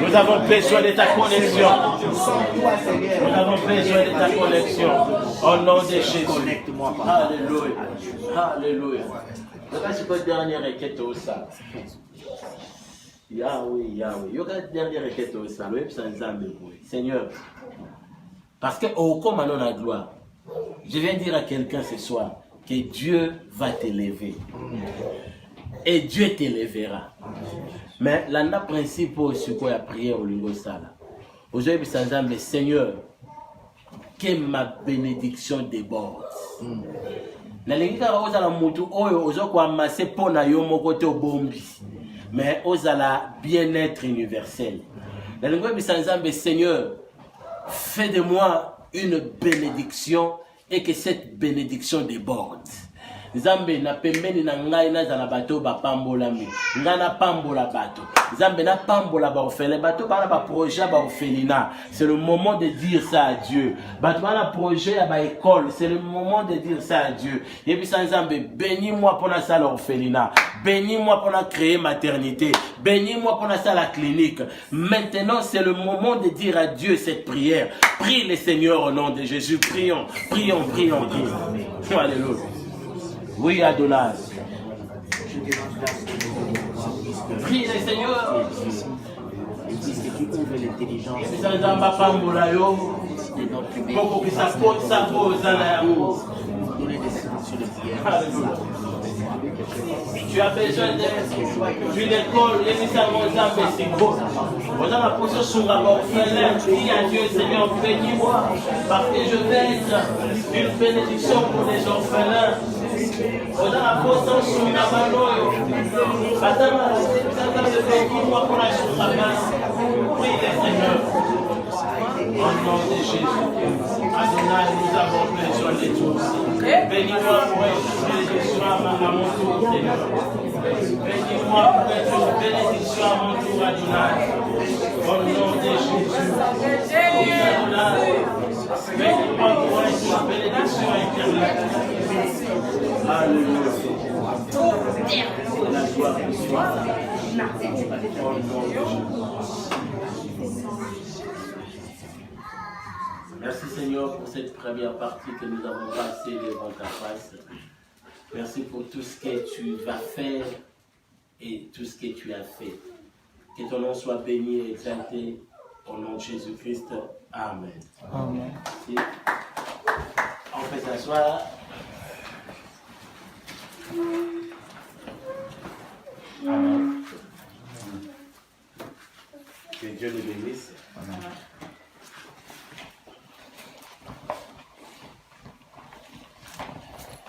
Nous avons besoin de ta connexion. Nous avons besoin de ta connexion. Au nom de Jésus. Alléluia. Alléluia. C'est quoi la dernière requête au sang? Yahweh, Yahweh. Il y a la dernière requête au sang. Seigneur. Parce que au comme on a gloire, je viens dire à quelqu'un ce soir que Dieu va t'élever. Et Dieu t'élèvera. Mais l'un principe sur quoi la prière au lingo sala. Aujourd'hui, mais Seigneur, que ma bénédiction déborde. La lingika ozala mutu oyo ozoko amasse pona yo moko te obombi. Mais ozala bien-être universel. La lingua bisanzambe Seigneur, fais de moi une bénédiction et que cette bénédiction déborde. Zambe na pembeni na ngai na zala bato ba pambola mi. Nga na pambola bato. Zambe na pambola ba orphelin bato ba na ba projet ba orphelinat. C'est le moment de dire ça à Dieu. Bato ba na projet ya ba école, c'est le moment de dire ça à Dieu. Et puis sans Zambe, bénis-moi pour la salle orphelinat. Bénis-moi pour la créer maternité. Bénis-moi pour la salle clinique. Maintenant, c'est le moment de dire à Dieu cette prière. Prie le Seigneur au nom de Jésus. Prions, prions, prions, prions. Alléluia. Oui, Adonai. Prie le Seigneur. Tu ouvres l'intelligence donner des solutions de prière. Tu as besoin d'une école, on a la position sur la orphelin. Dis à Dieu, Seigneur, bénis-moi, parce que je vais être une bénédiction pour les orphelins. On a la position sur la manoyo. Bénis-moi pour la sur la main. Prie le Seigneur. Au nom de Jésus. Adonai, nous avons besoin de tous. Bénis-moi pour être une bénédiction à mon tour, Seigneur. Bénis-moi pour être une bénédiction à mon tour, Adonai. Au nom de Jésus. Oui, Adonai. Bénis-moi pour être une bénédiction éternelle. Alléluia. La gloire de soi. Au nom de Jésus. Merci Seigneur pour cette première partie que nous avons passée devant ta face. Merci pour tout ce que tu vas faire et tout ce que tu as fait. Que ton nom soit béni et exalté au nom de Jésus-Christ. Amen. Amen. Merci. On peut s'asseoir. Amen. Que Dieu le bénisse. Amen.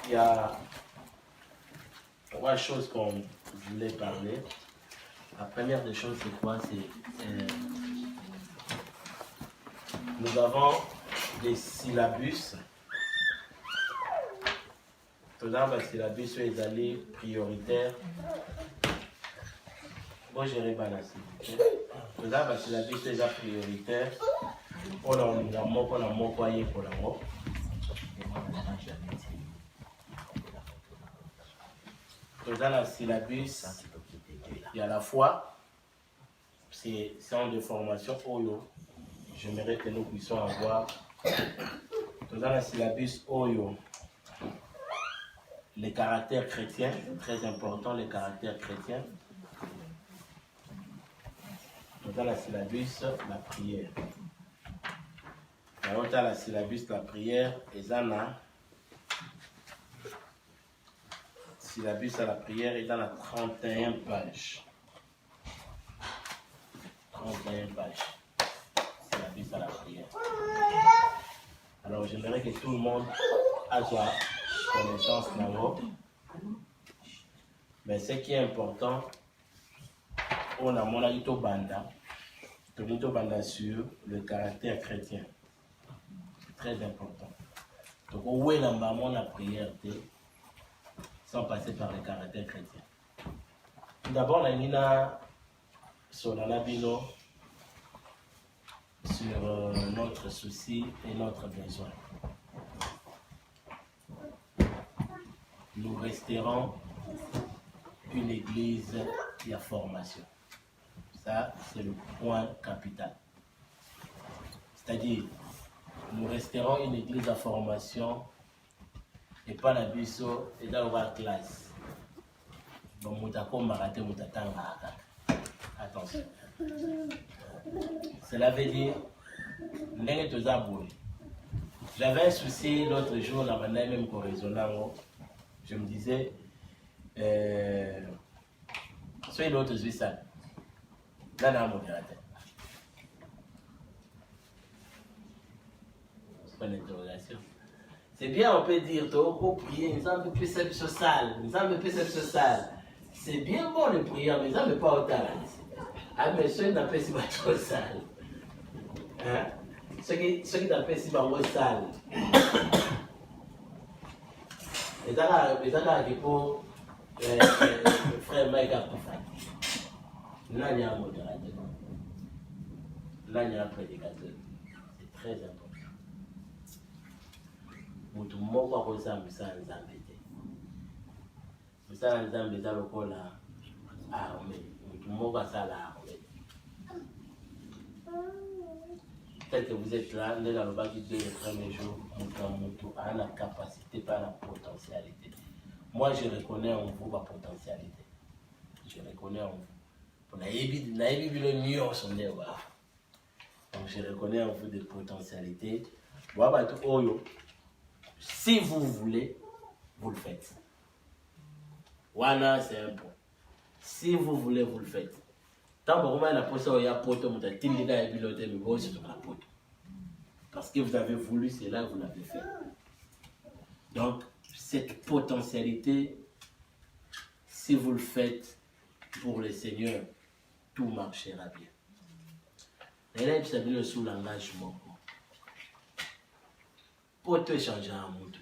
Il y a trois choses qu'on voulait parler. La première des choses, c'est quoi? Nous avons des syllabus. Tout d'abord, les syllabus sont allés prioritaires. Bon, j'irai pas là. Tout d'abord, les syllabus sont prioritaires. On a mon foyer pour la mort. Dans la syllabus, il y a la foi, c'est centre de formation OYO. J'aimerais que nous puissions avoir dans la syllabus OYO les caractères chrétiens, très important les caractères chrétiens. Dans la syllabus, la prière. Dans la syllabus, la prière, et Zana. Syllabus à la prière est dans la 31 pages. 31 pages. Syllabus à la prière. Alors j'aimerais que tout le monde ait connaissance là-haut. Mais ce qui est important, on a mon alito banda sur le caractère chrétien. C'est très important. Donc où est la prière sans passer par le caractère chrétien. D'abord, on a mis sur l'anabino sur notre souci et notre besoin. Nous resterons une église qui a formation. Ça, c'est le point capital. C'est-à-dire, nous resterons une église à formation et pas la biso et dans la classe. Donc, attention. Cela veut dire, j'avais un souci l'autre jour, la manière même qu'on raisonnait, je me disais, soyez l'autre suis ça. Là, dans mon modérateur. C'est pas une interrogation. C'est bien, on peut dire, pour prier, nous avons plus cette sale, c'est bien bon de prier, mais nous n'avons pas autant. Ah, mais ceux qui n'appellent pas trop sale. Hein? Ceux qui n'appellent pas sale. Et là, pour le frère Mike Apofan. Là, il y a un modérateur. Là, il y a un prédicateur. C'est très important. Mutu moko akoza misala nzambe te. Misala nzambe eza lokola armée. Mutu moko asala armée. Tel que vous êtes là, ndenge alobaki dès le premier jour, mutu a la capacité, pas la potentialité. Moi, je reconnais en vous ma potentialité. Je reconnais en vous. Donc, je reconnais en vous des potentialités. Si vous voulez, vous le faites. Voilà, c'est un point. Si vous voulez, vous le faites. Tant que vous avez la posture, il y a poto, vous avez parce que vous avez voulu, c'est là que vous l'avez fait. Donc, cette potentialité, si vous le faites pour le Seigneur, tout marchera bien. Et là, vous avez sous l'engagement. Pour te changer à mon tout.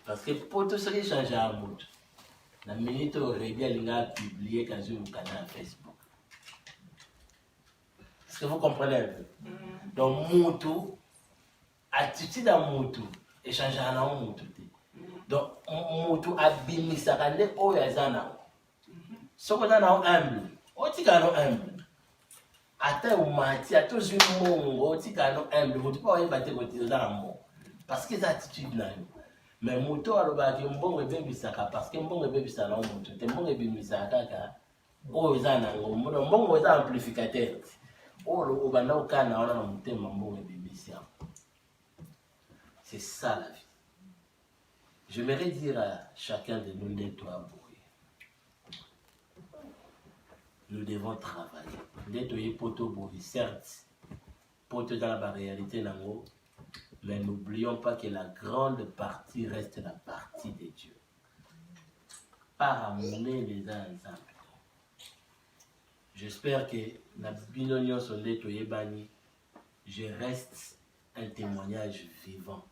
Parce que pour tout ce qui change à mon tout, la minute où Rébiel a publié quand je me canal Facebook. Est-ce que vous comprenez un peu? Donc, mon tout, attitude à mon tout, échanger à mon tout. Donc, mon tout a bimi sa kande o ya zana. Ce qu'on a humble, on dit qu'on est humble. ata umati atozwi mongo tikano humble moto pa oyeba te kote oza na mbongo parce que eza attitude na yo mais moto alobaki mbongo ebebisaka parce que mbongo ebebisa na moto te mbongo ebimisaka kaka oyo eza nango mbongo eza amplificateur oyo obanda okana wana na motema mbongo ebebisi yango. C'est ça la vie. J'aimerais dire à chacun de nous d'être aboué. Nous devons travailler. D'être poto boui, certes, poto dans la réalité nango, mais n'oublions pas que la grande partie reste la partie de Dieu. Pas amener les uns ensemble. J'espère que la binonion sur d'être yebani, je reste un témoignage vivant.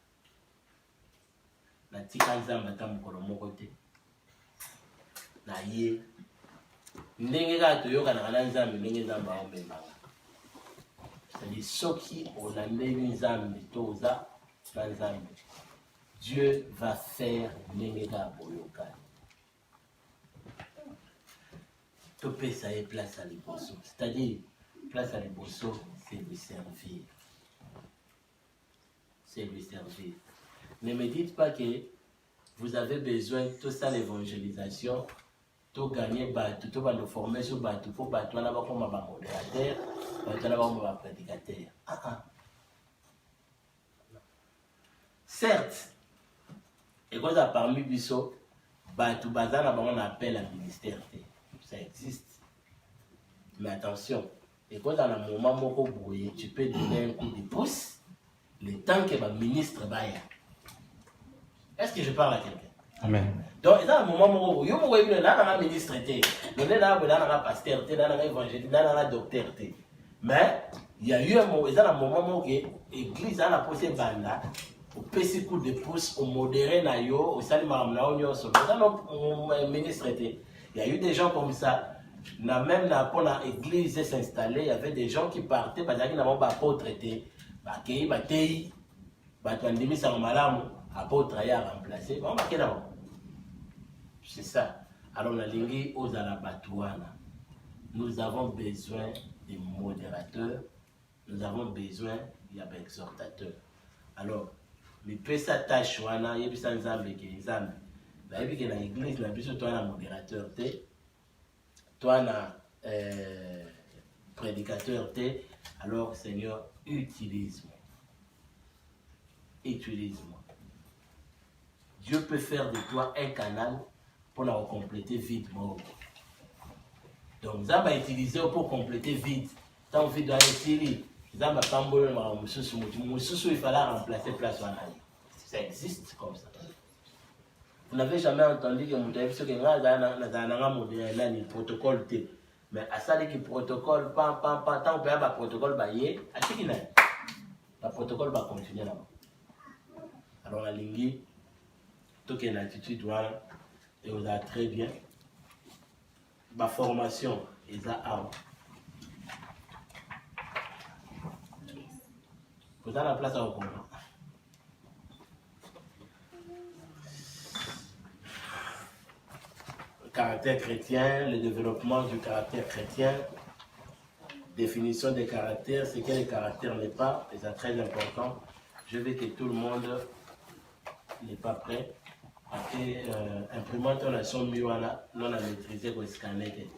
Na tika nzamba ta mukolo moko te na ye ndenge kaka toyokanaka na nzambe ndenge nzambe aomemaka c'est-à-dire soki olandeli nzambe to oza na nzambe Dieu va faire ndenge kaka boyokani topesa ye place à liboso, c'est-à-dire place à liboso c'est lui servir. C'est lui servir. Ne me dites pas que vous avez besoin de tout ça, l'évangélisation, tout gagner, tout va nous former sur tout pour battre, on va comme un modérateur, on va comme un prédicateur. Certes, et quand ça parmi biso, tout bazar, on appelle un ministère, ça existe. Mais attention, et quand dans un moment où tu peux donner un coup de pouce, le temps que le ministre vaille. Est-ce que je parle à quelqu'un? Amen. Donc, il y a un moment où il y a un ministre, il y a un pasteur, il y a un évangéliste, il y a un docteur. Mais il y a eu un moment où l'église a posé banda, au petit coup de pouce, au modéré, au salimam, au ministre. Il y a eu des gens comme ça. Même pour l'église s'installer, il y avait des gens qui partaient parce qu'ils n'avaient pas traité. Bakei batei batwandimisa malamu apôtre ya remplacer bon bakena. C'est ça. Alors la lingi ozala batouana. Nous avons besoin de modérateurs, nous avons besoin d'exhortateurs. Alors le pesa tâche wana yebisa nzambe ke nzambe na yebi ke na église na biso toi na modérateur te toi na prédicateur te. Alors Seigneur, utilise-moi. Utilise-moi. Dieu peut faire de toi un canal pour la compléter vite. Donc, ça va utiliser pour compléter vite. Tant vite dans les séries, ça va pas il fallait remplacer place. Ça existe comme ça. Vous n'avez jamais entendu que vous avez un protocole. Mais à ça, le protocole, tant que le protocole va y aller, le protocole va continuer là-bas. Alors, la ligne, toute une attitude, voilà, et vous avez très bien. Ma formation, ils ont. Vous avez la place à vous. Caractère chrétien, le développement du caractère chrétien, définition des caractères, ce que le caractère n'est pas, et c'est très important. Je veux que tout le monde n'est pas prêt. Et imprimante on a son mieux non à maîtriser le scanner.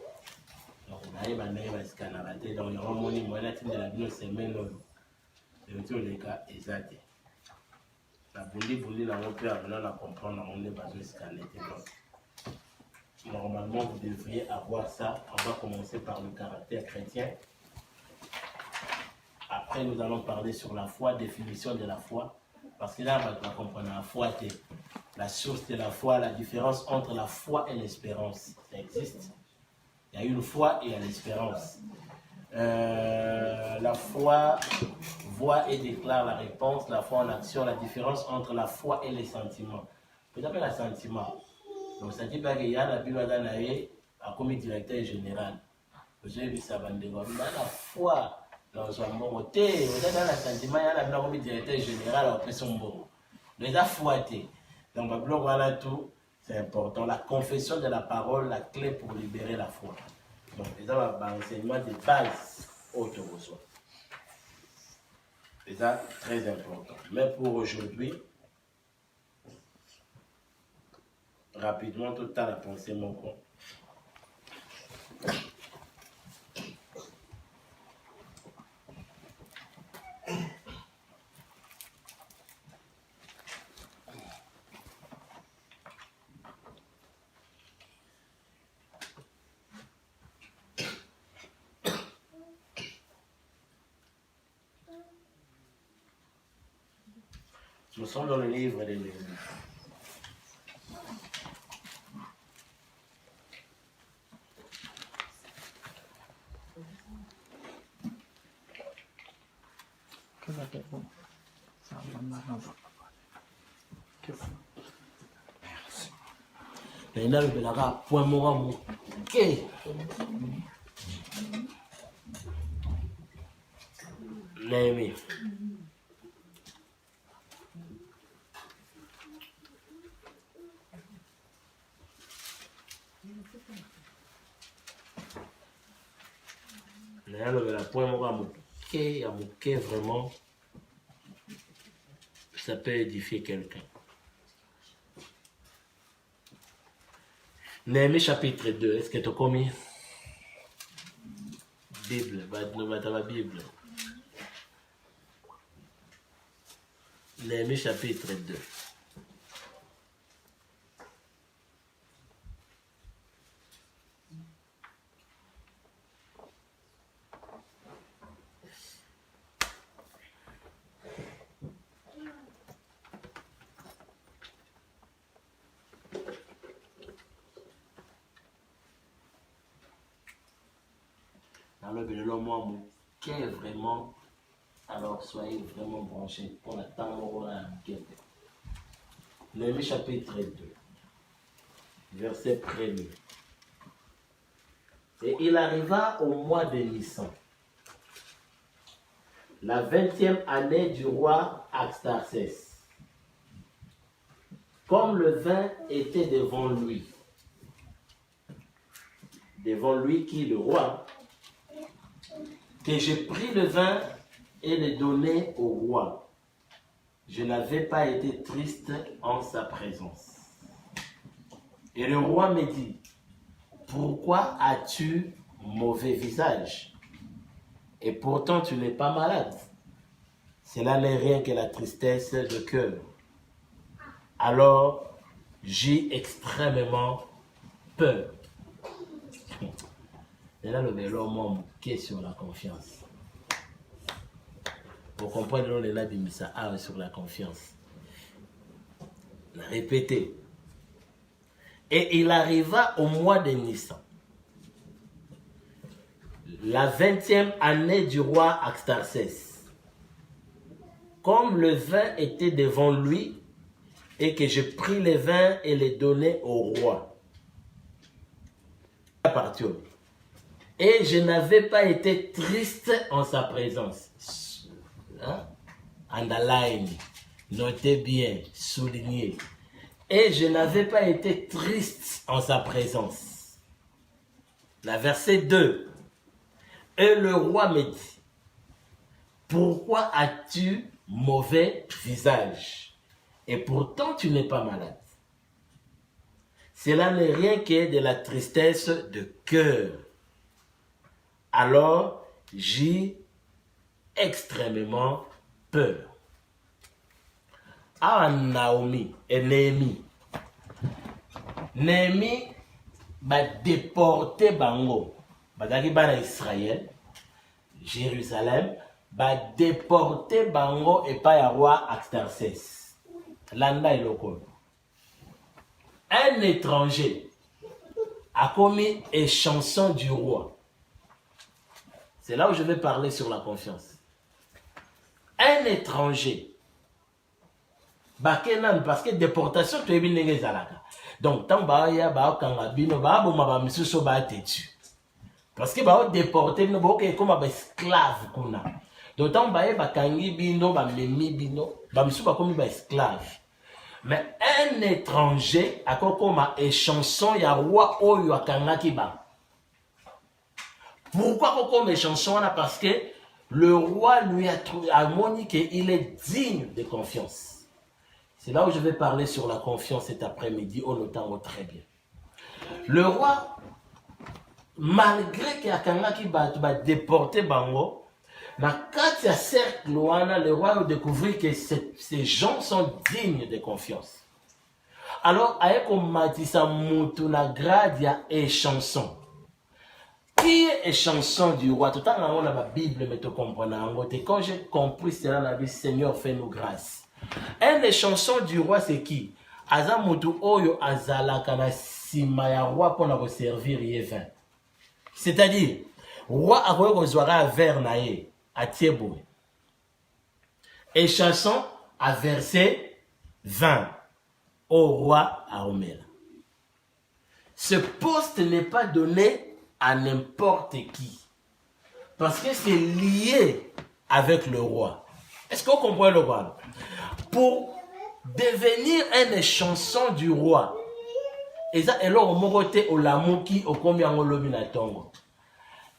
Donc on arrive à scanner. Donc il y a un moment où on a de la vie semaine et autour des cas exacts. La bouli dans mon père on a comprendre on n'est pas scanner. Normalement, vous devriez avoir ça. On va commencer par le caractère chrétien. Après, nous allons parler sur la foi, définition de la foi. Parce que là, on va comprendre la foi, la source de la foi, la différence entre la foi et l'espérance. Ça existe. Il y a une foi et il y a l'espérance. La foi voit et déclare la réponse, la foi en action, la différence entre la foi et les sentiments. Vous avez le sentiment. Donc, ça dit qu'il y a la Bible comme directeur général. Vous avez vu ça, la foi dans son bon côté, vous avez le sentiment, il y a la Bible comme directeur général après son bon. Donc, la foi, donc, voilà tout, c'est important. La confession de la parole, la clé pour libérer la foi. Donc, les enseignements de base autre reçoit. C'est ça, très important. Mais pour aujourd'hui, rapidement, tout à la pensée, mon compte. Nous sommes dans le livre des Néhémie. Naina lobelaka point moko moke Néhémie. Naina lobelaka point moko ya moke vraiment, ça peut édifier quelqu'un. Néhémie chapitre 2, est-ce que tu as commis Bible, la Bible. Néhémie chapitre 2. Qui est vraiment, alors soyez vraiment branchés pour attendre la guerre. Néhémie chapitre 2, verset 1er. Et il arriva au mois de Nissan, la 20e année du roi Artaxerxès. Comme le vin était devant lui qui le roi, que j'ai pris le vin et le donné au roi. Je n'avais pas été triste en sa présence. Et le roi me dit, pourquoi as-tu mauvais visage? Et pourtant tu n'es pas malade. Cela n'est rien que la tristesse de cœur. Alors j'ai extrêmement peur. Et là, le vélo qui est sur la confiance. Pour comprendre, on est là, sur la confiance. Répétez. Et il arriva au mois de Nissan, la 20e année du roi Artaxerxès. Comme le vin était devant lui, et que je pris le vin et le donnai au roi. Et je n'avais pas été triste en sa présence. Hein? Underline, notez bien, soulignez. Et je n'avais pas été triste en sa présence. La verset 2. Et le roi me dit, pourquoi as-tu mauvais visage? Et pourtant tu n'es pas malade. Cela n'est rien que de la tristesse de cœur. Alors j'ai extrêmement peur. Ah, Naomi et Néhémie. Néhémie va déporter Bango. Badaki bana Israël, Jérusalem, va déporter Bango et pas le roi Artaxerxès. Landa et Loko. Un étranger a commis une chanson du roi. C'est là où je vais parler sur la confiance. Un étranger. Parce que déportation, tu es bien négazalaka. Donc, tant baya ba kanga bino ba bo ma ba misuso ba tetu. Parce que ba déporter no ba comme ba esclave kuna. Donc tant baya ba kangi bino ba memi bino ba misuso ba comme ba esclave. Mais un étranger a comme une chanson ya roi oyo akanga ki ba. Pourquoi comme les chansons là? Parce que le roi lui a montré qu'il est digne de confiance. C'est là où je vais parler sur la confiance cet après-midi, on l'entend très bien. Le roi, malgré qu'il y a quelqu'un qui va déporter Bango, dans le cercle, le roi a découvert que ces gens sont dignes de confiance. Alors, avec Matissa Moutuna Gradia et chanson. Qui est chanson du roi? Tout le temps, on a la Bible, mais tu comprends. Quand j'ai compris cela, la vie, Seigneur, fais-nous grâce. Un des chansons du roi, c'est qui? Aza Moutu Oyo Azalaka na sima ya roi pour nous servir yévin. C'est-à-dire, roi a reçoit vers naé à Thiebo. Et chanson à verset 20 au roi à Omela. Ce poste n'est pas donné à n'importe qui. Parce que c'est lié avec le roi. Est-ce qu'on comprend le roi? Pour devenir un chanson du roi,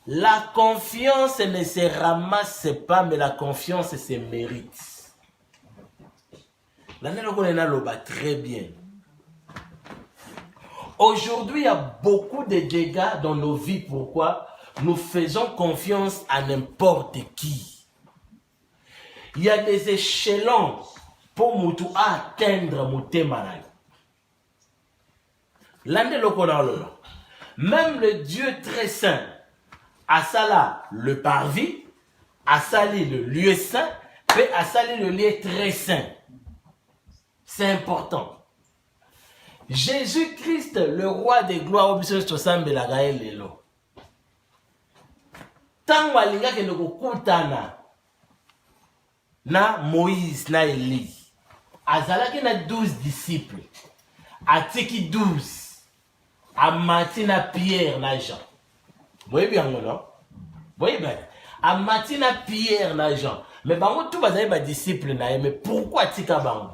la confiance ne se ramasse pas, mais la confiance se mérite. Très bien. Aujourd'hui, il y a beaucoup de dégâts dans nos vies. Pourquoi? Nous faisons confiance à n'importe qui. Il y a des échelons pour nous atteindre mon thème. Même le Dieu très saint, a sala le parvis, a sali le lieu saint, et a sali le lieu très saint. C'est important. Jésus-Christ, le roi des gloires, tant walinga ke kutana na Moïse na Élie. Azalaki na 12 disciples. Atiki 12. Amati na Pierre na Jean. Vous voyez bien, non? Vous voyez bien? Amati na Pierre na Jean. Mais bango tout bazali ba disciples na, mais pourquoi tika bango?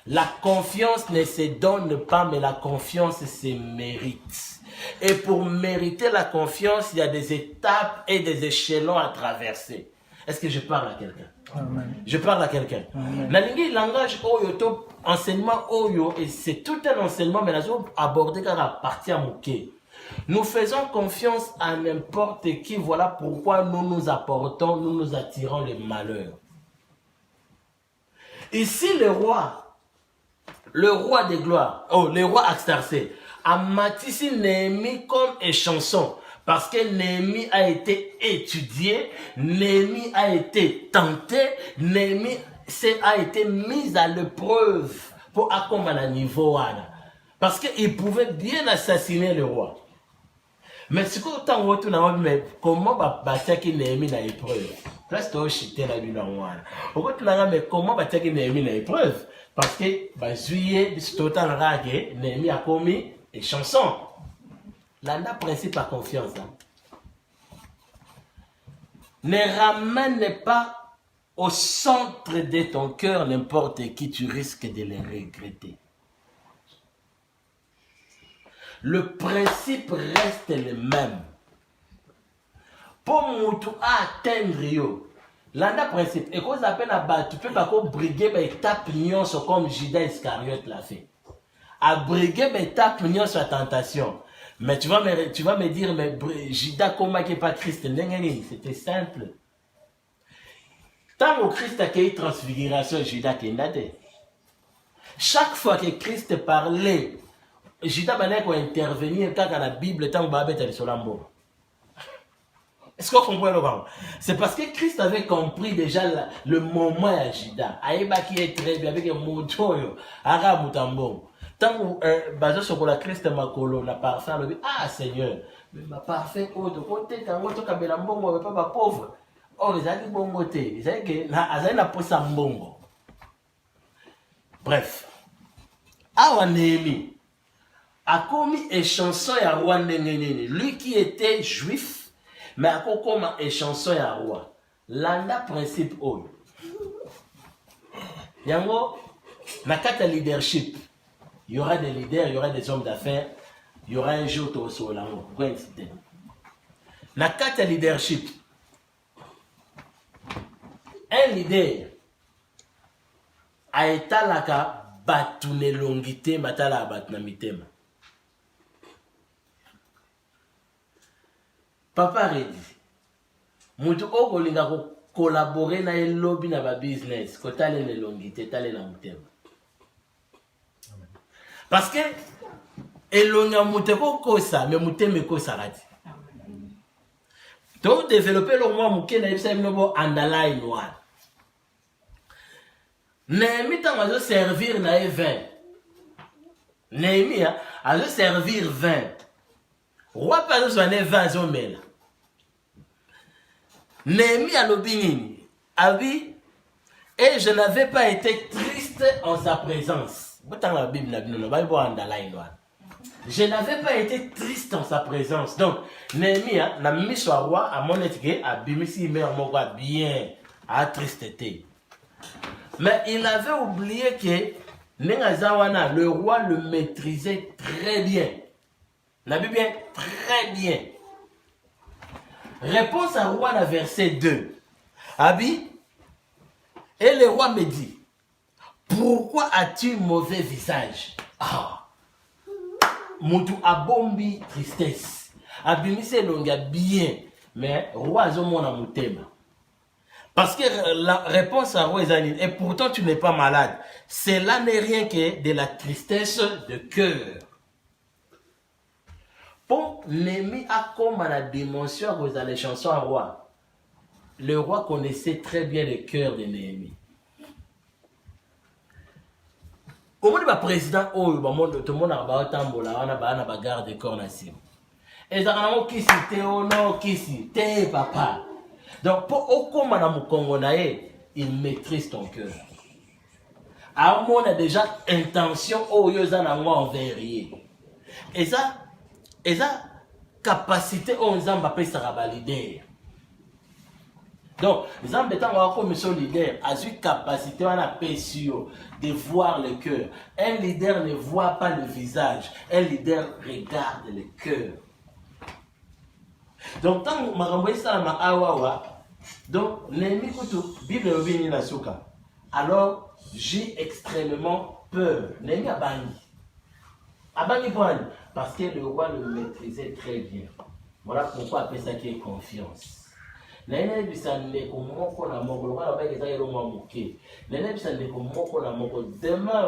La confiance ne se donne pas, mais la confiance se mérite. Et pour mériter la confiance, il y a des étapes et des échelons à traverser. Est-ce que je parle à quelqu'un? Je parle à quelqu'un. Le langage oyo, enseignement oyo, et c'est tout un enseignement, mais nous avons abordé car à partir mouké. Nous faisons confiance à n'importe qui. Voilà pourquoi nous nous apportons, nous nous attirons les malheurs. Ici, le roi des gloires, le roi Axtarcé, a matissé Néhémie comme échanson. Parce que Néhémie a été étudié, Néhémie a été tenté, Néhémie a été mis à l'épreuve pour accompagner à niveau. Parce qu'il pouvait bien assassiner le roi. Mais ce qu'on t'a retenu, mais comment battre Néhémie à l'épreuve? Place toi chiter la lune en one. Mais comment battre Néhémie à l'épreuve? Parce que juillet, c'est autant rare que Néhémie a commis des chansons. L'anda principe à confiance. Ne ramène pas au centre de ton cœur n'importe qui, tu risques de le regretter. Le principe reste le même. Pour nous atteindre yo, l'anda principe, et qu'on appelle à battre, tu peux pas briguer une étape comme Judas Iscariote l'a fait. À briguer une étape sur la tentation. Mais tu vas me dire, mais Judas, comment qui n'est pas Christ? C'était simple. Tant que Christ a eu transfiguration, Judas qui est. Chaque fois que Christ parlait, Judas va intervenir quand dans la Bible, tant que Babette est sur l'ambo. Est-ce qu'on comprend le grand? C'est parce que Christ avait compris déjà le moment à Judas. Aïba qui est très bien avec un mot, Arabe Moutambo. Tant que la Christ makolo na parfait le ah Seigneur mais ma parfait autre côté quand on toka belambongo pas pauvre oh les amis bongo te les amis que na azana posa mbongo. Bref, awa Néhémie a commis une chanson ya roi Nénéné, lui qui était juif mais a commis une chanson ya roi. Landa principe oyo yango na kata leadership. Il y aura des leaders, il y aura des hommes d'affaires, il y aura un jour au Solango. na kati ya leadership un leader aetalaka batu nelongi te matala batu na mitema. Papa Redi mutu okolinga ko collaborer na lobby na ba business ko tale nelongi te tale na mutema. Parce que elonga mutu ko kosa mais mutema ko sarati. Donc développer le moi muke na yebisa mnobo underline one. Néhémie tant va servir na 20. Néhémie a servir 20. Roi pas nous en 20 hommes. Néhémie a l'obéni. Abi, et je n'avais pas été triste en sa présence. La Bible, je n'avais pas été triste en sa présence. Donc, Néhémie n'a mis sur roi à mon étiquette, à bimisi mère mon roi bien, à tristeté. Mais il avait oublié que Nengazawana, le roi le maîtrisait très bien. La Bible bien, très bien. Réponse à roi, la verset 2. Abi, et le roi me dit, pourquoi as-tu mauvais visage? Ah, Moutou abombi tristesse. Abi, c'est longa bien, mais roi zomona moutema. Parce que la réponse à roi Zanine, et pourtant tu n'es pas malade. Cela n'est rien que de la tristesse de cœur. Pour Néhémie a comme à la dimension aux les chansons à roi. Le roi connaissait très bien le cœur de Néhémie. Au moment du président, tout le monde a tambola, on a bagarre de corps nassimo. Et ça a qui c'était non qui c'était papa. Donc pour au madame Congo il maîtrise ton cœur. À mon a déjà intention au yozana moi envers lui. Et ça capacité on zamba peut se valider. Donc, les embêtants comme son leader a une capacité on a de voir le cœur. Un leader ne voit pas le visage, un leader regarde le cœur. Donc, tant que je ça ma awawa, donc Néhémie kutu Bible obini na suka. Alors, j'ai extrêmement peur. Néhémie a banni. A banni parce que le roi le maîtrisait très bien. Voilà pourquoi appelle ça qui est confiance. Demain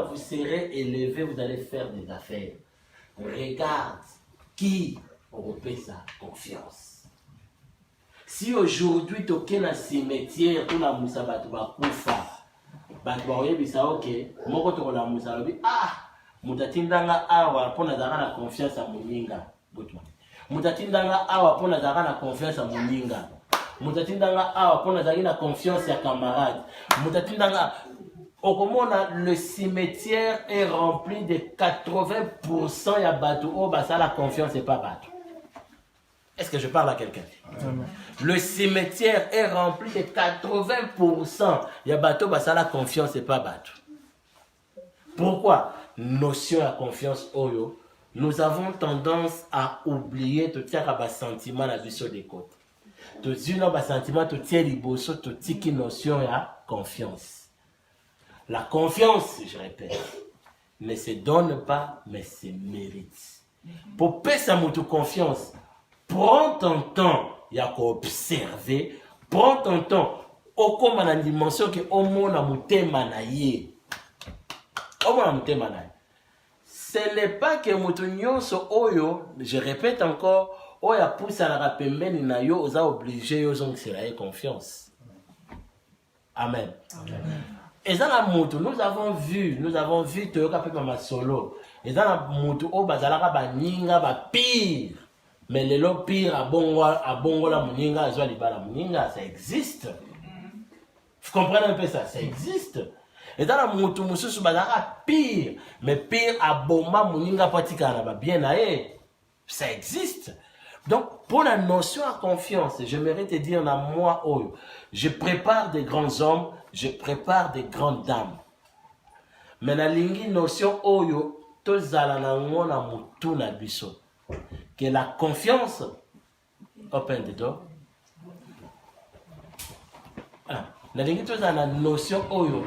vous serez élevé, vous allez faire des affaires. Regarde qui repère sa confiance. Si aujourd'hui tu es dans un cimetière, tu as un moussa, tu vas koufa. Ok, moi tu as un moussa, ah, mutatindanga awa pona zana confiance à muninga. Mutatindanga awa pona zana confiance à muninga. Mutatindanga awa pona zana confiance à camarade. Mutatindanga okomona le cimetière est rempli de 80% ya bateau oh bah ça la confiance est pas bateau. Est-ce que je parle à quelqu'un? Le cimetière est rempli de 80% ya bateau bah ça la confiance est pas bateau. Pourquoi? Notion de confiance oyo, nous avons tendance à oublier tout ça comme sentiment la vie sur des côtes. Tout ça sentiment tout tiens liboso tout tiki notion de confiance. La confiance, je répète, ne se donne pas mais se mérite. Pour payer notre confiance, prends ton temps, il y a qu'à observer, prends ton temps, au comme la dimension que au monde a mouté manaye. Ce n'est pas que Moutounion so oyo, je répète encore, oya pousse à la rapemeni na yo, osa obligé yo zong seraye confiance. Amen. Et dans la moto, nous avons vu Toyoka Pepe Mama Solo. Et dans la moto, oh bazalaka ba ninga ba pire. Mais le lo pire à bongo la muninga, à Zoualiba la muninga, ça existe. Vous comprenez un peu ça, ça existe. Et dans la moto, monsieur Soubazara, pire. Mais pire à Bomba, Mouninga, Patika, bien aé. Ça existe. Donc, pour la notion de confiance, j'aimerais te dire, dans moi, oh, je prépare des grands hommes, je prépare des grandes dames. Mais la notion, oh, que la confiance Open the door. Ah, na lingi tu na notion oyo.